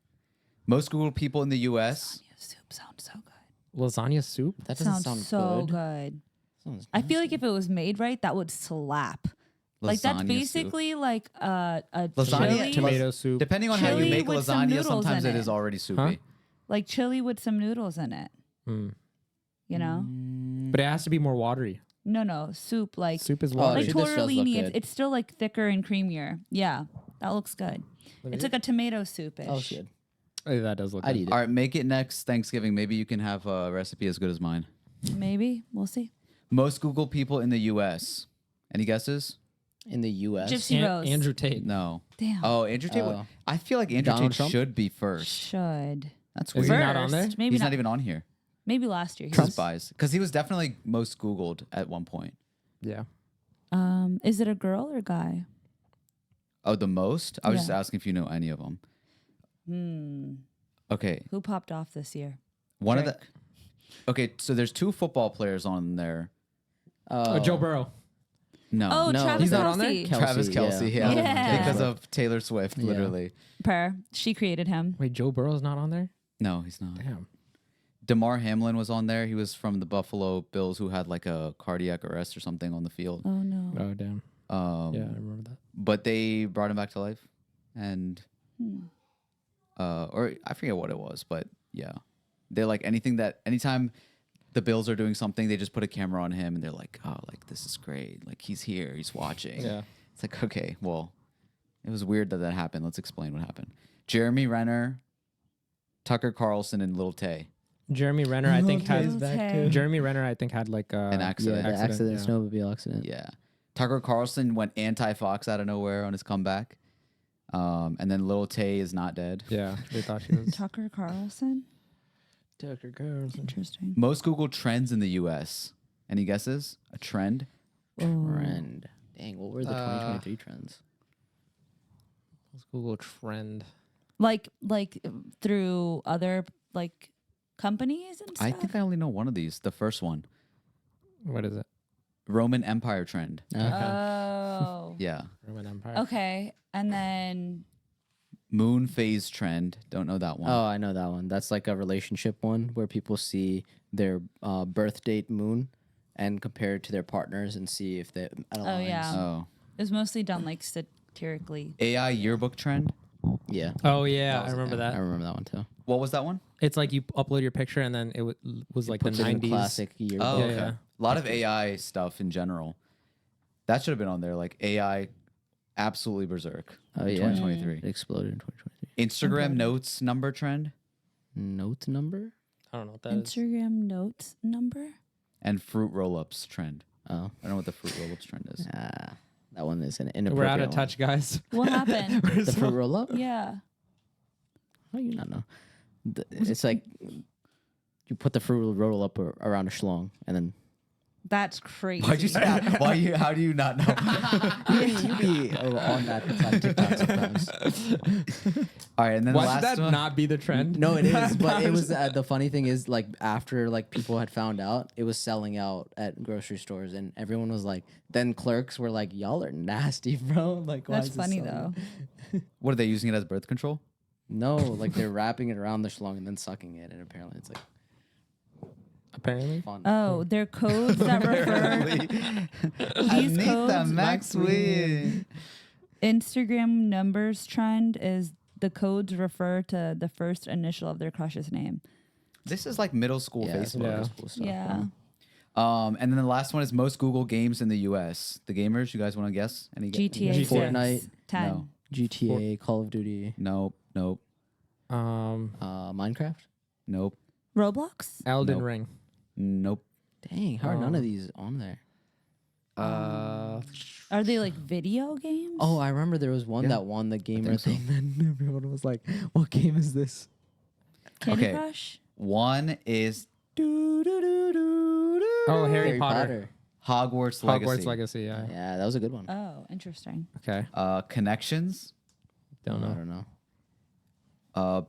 Most Googled people in the U.S. Lasagna soup sounds so good. Lasagna soup. That doesn't Sounds sound so good. good. Sounds I feel like if it was made right, that would slap. Like that's Lasagna soup. basically like a Lasagna- chili, Tomato soup. Depending on how you Chili make with some lasagna, noodles sometimes in it it. is already soupy. Huh? like chili with some noodles in it. Mm. You know? But it has to be more watery. No, soup like Soup is Oh, watery. like actually, this does look tortellini. good. It's still like thicker and creamier. Yeah, that looks good. It's like a tomato soup-ish. Oh shit. Oh, that does look. I'd good. eat it. All right, make it next Thanksgiving. Maybe you can have a recipe as good as mine. Maybe we'll see. Most Googled people in the U.S. Any guesses? In the U.S. Gypsy Rose. Andrew Tate. No. Damn. Oh, Andrew Tate. Oh. I feel like Andrew Donald Tate Trump? should be first. Should That's Is weird. he not on there? Maybe He's not. not even on here. Maybe last year. He Trump was. spies, because he was definitely most Googled at one point. Yeah. Is it a girl or guy? Oh, the most? I was just Yeah. asking if you know any of them. Okay, Who popped off this year? one of the. Okay, so there's 2 football players on there. Joe Burrow. No, Oh, No, Travis he's not on there? Kelce. Travis Kelsey. Yeah, Yeah. because of Taylor Swift, literally. Per. She created him. Wait, Joe Burrow's not on there? No, he's not. Damn. DeMar Hamlin was on there. He was from the Buffalo Bills, who had like a cardiac arrest or something on the field. Oh no. Oh damn. Yeah, I remember that. But they brought him back to life, and or I forget what it was, but yeah, they like anytime the Bills are doing something, they just put a camera on him, and they're like, oh, like this is great, like he's here, he's watching. Yeah. It's like, okay, well, it was weird that happened. Let's explain what happened. Jeremy Renner, Tucker Carlson, and Lil Tay. Jeremy Renner, I think Tay. had Jeremy Renner, I think had like An Yeah, accident. the accident, yeah. snowmobile accident. Yeah. Tucker Carlson went anti-Fox out of nowhere on his comeback. And then Lil Tay is not dead. Yeah, they thought she was. Tucker Carlson. Tucker Carlson. Interesting. Most Google trends in the U.S. Any guesses? A trend? Trend. Dang, what were the 2023 trends? Let's Google trend. Like through other like companies and stuff. I think I only know one of these. The first one. What is it? Roman Empire trend. Oh. Yeah. Roman Empire. Okay. And then Moon phase trend. Don't know that one. Oh, I know that one. That's like a relationship one where people see their birth date moon and compare it to their partners and see if they aligns. yeah. Oh. It was mostly done like satirically. AI yearbook trend. Yeah. Oh yeah, I remember I that. remember that one too. What was that one? It's like you upload your picture and then it was like the Puts it in 90s. classic year. Oh, Yeah, okay. yeah. A lot of AI stuff in general. That should have been on there. Like AI, absolutely berserk. Oh, in yeah. 2023. It exploded in 2023. Instagram notes number trend Note number? I don't know what that is. Instagram notes number. and fruit roll-ups trend. Oh. I don't know what the fruit roll-ups trend is. That one is an inappropriate We're out of one. touch, guys. What happened? The fruit roll up? Yeah. How do you not know? It's like you put the fruit roll up around a schlong and then That's crazy. Why'd you say that? How do you not know? you be on that TikTok sometimes. All right, and then Why the should last that one. not be the trend? No, it is, but it was the funny thing is like after like people had found out, it was selling out at grocery stores, and everyone was like, then clerks were like, "Y'all are nasty, bro." Like, why That's is this funny selling? though. What are they using it as birth control? No, like they're wrapping it around the schlong and then sucking it, and apparently it's like Apparently. fun. Oh, they're codes that refer. These Anita codes, Max Win. Instagram numbers trend is the codes refer to the first initial of their crush's name. This is like middle school Yeah, it's Facebook. Yeah. cool stuff, Yeah. bro. And then the last one is most Google games in the U.S. The gamers, you guys want to guess? Any GTA, GTA. 6, Fortnite. 10. No. GTA, Call of Duty, Nope. Minecraft. Nope. Roblox? Elden Nope. Ring. Nope. Dang, how are none of these on there? Are they like video games? Oh, I remember there was one Yeah, that won the gamer think so. thing. Then everyone was like, "What game is this?" Candy okay. Crush? One is Oh, Harry Potter. Hogwarts Legacy. Hogwarts Legacy. Yeah. Yeah, that was a good one. Oh, interesting. Okay. Connections. Don't I know. don't know.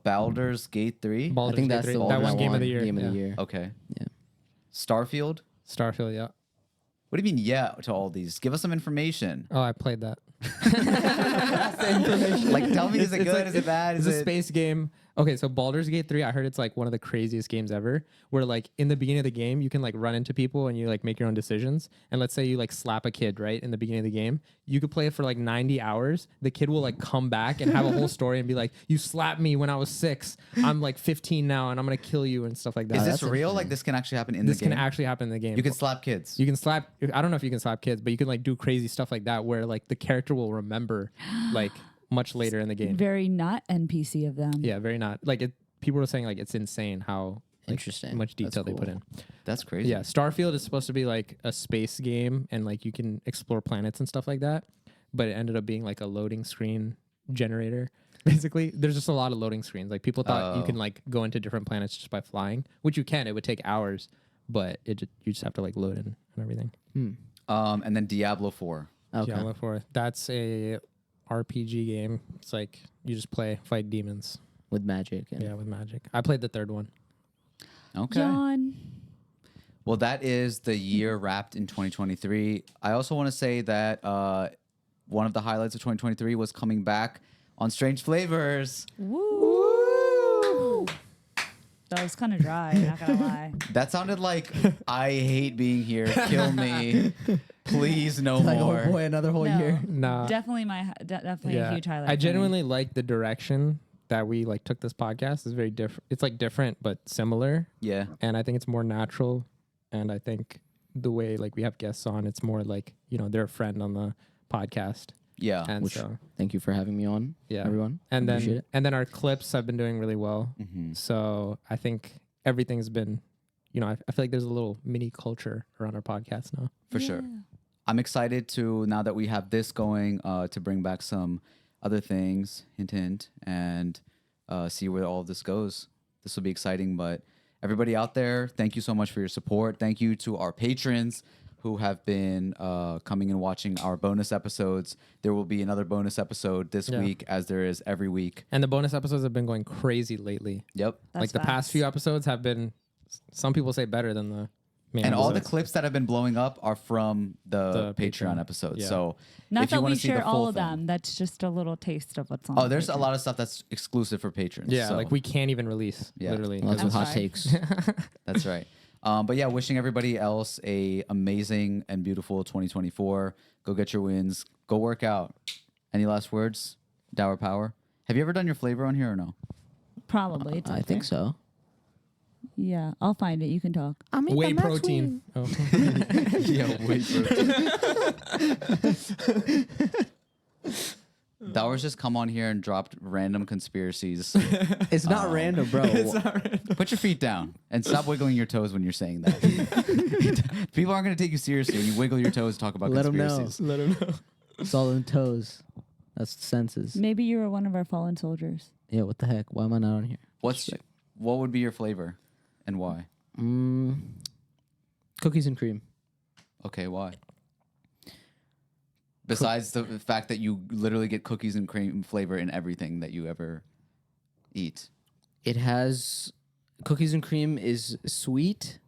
Baldur's Gate 3. I Baldur's think Gate that's 3. the one That won Game of won the Year. Game of yeah. the Year. Okay. Yeah. Starfield. Starfield. Yeah. What do you mean, yeah, to all these? Give us some information. Oh, I played that. Like, tell me, is it It's good? like- Is it bad? It's Is a it? space game. Okay, so Baldur's Gate 3, I heard it's like one of the craziest games ever. Where like in the beginning of the game, you can like run into people and you like make your own decisions. And let's say you like slap a kid, right? In the beginning of the game, you could play it for like 90 hours. The kid will like come back and have a whole story and be like, "You slapped me when I was 6. I'm like 15 now and I'm gonna kill you," and stuff like that. Is this that's real? interesting. Like, this can actually happen in This the game? can actually happen in the game. You can slap kids. You can slap. I don't know if you can slap kids, but you can like do crazy stuff like that where like the character will remember like much later in the game. Very not NPC of them. Yeah, very not like it. People were saying like it's insane how like, Interesting. much That's detail they put cool. in. That's crazy. Yeah, Starfield is supposed to be like a space game and like you can explore planets and stuff like that, but it ended up being like a loading screen generator. Basically, there's just a lot of loading screens. Like people thought you Oh. can like go into different planets just by flying, which you can. It would take hours, but you just have to like load in and everything. And then Diablo 4. Okay. Diablo 4. That's a RPG game. It's like you just fight demons. With magic. And Yeah, with magic. I played the third one. Okay. Yawn. Well, that is the year wrapped in 2023. I also want to say that one of the highlights of 2023 was coming back on Strange Flavors. Woo! That was kind of dry, not gonna lie. That sounded like, I hate being here. Kill me. Please, no like, more. oh boy, another whole No. year. Nah. Definitely definitely a huge highlight. I for me. genuinely like the direction that we like took this podcast. It's very different. It's like different but similar, Yeah. and I think it's more natural. And I think the way like we have guests on, it's more like they're a friend on the podcast. Yeah. And Which, so thank you for having me on, yeah, everyone. And Appreciate then it. our clips have been doing really well. Mm-hmm. So I think everything's been, I feel like there's a little mini culture around our podcast now. For sure. I'm excited to, now that we have this going, to bring back some other things, hint, hint, and see where all of this goes. This will be exciting, but everybody out there, thank you so much for your support. Thank you to our patrons who have been coming and watching our bonus episodes. There will be another bonus episode this Yeah. week, as there is every week. And the bonus episodes have been going crazy lately. Yep. That's like the past facts. few episodes have been, some people say better than the main And all the episodes. clips that have been blowing up are from the The Patreon Patreon. episodes. Yeah. So Not if you that want we to see the share full all of thing- them. That's just a little taste of what's on. Oh, the there's a Patreon. lot of stuff that's exclusive for patrons. Yeah, so like we can't even release Yeah. literally. Lots of I'm hot sorry. takes. That's right. But yeah, wishing everybody else a amazing and beautiful 2024. Go get your wins. Go work out. Any last words? Dawar Power. Have you ever done your flavor on here or no? Probably. It's I up think there. so. Yeah, I'll find it. You can talk. Whey protein. Oh. Yeah, wait. Dawar's just come on here and dropped random conspiracies. It's not random, bro. Put your feet down and stop wiggling your toes when you're saying that. People aren't going to take you seriously when you wiggle your toes, talk about Let 'em know. conspiracies. Let him know. It's all in toes. That's the senses. Maybe you were one of our fallen soldiers. Yeah, what the heck? Why am I not on here? What would be your flavor and why? Cookies and cream. Okay, why? Besides the fact that you literally get cookies and cream flavor in everything that you ever eat. It has cookies and cream is sweet,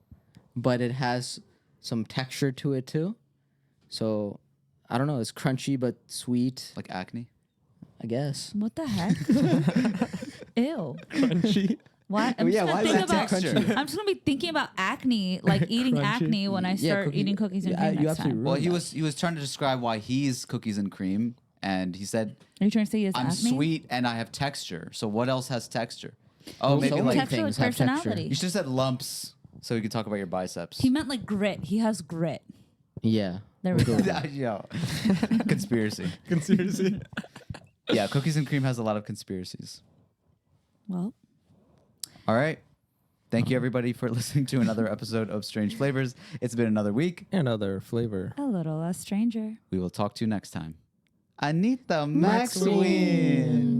but it has some texture to it too. So I don't know. It's crunchy but sweet. Like acne? I guess. What the heck? Ew. Crunchy. Why? I'm yeah, just why gonna is think that about. texture? I'm just gonna be thinking about acne, like eating Crunchy. acne when I start cookies- eating cookies and yeah, cream you next absolutely time. Well, ruined he was trying to describe why he's cookies and cream, and he said, Are you trying to say he has "I'm acne? sweet and I have texture." So what else has texture? Oh, Well, maybe so like many Texture like things have texture. personality. you should have said lumps, so we could talk about your biceps. He meant like grit. He has grit. Yeah. There we go. Yo, conspiracy. Conspiracy. Yeah, cookies and cream has a lot of conspiracies. Well, All right. Thank you, everybody, for listening to another episode of Strange Flavors. It's been another week. Another flavor. a little less stranger. We will talk to you next time. Anita Max Win. Win.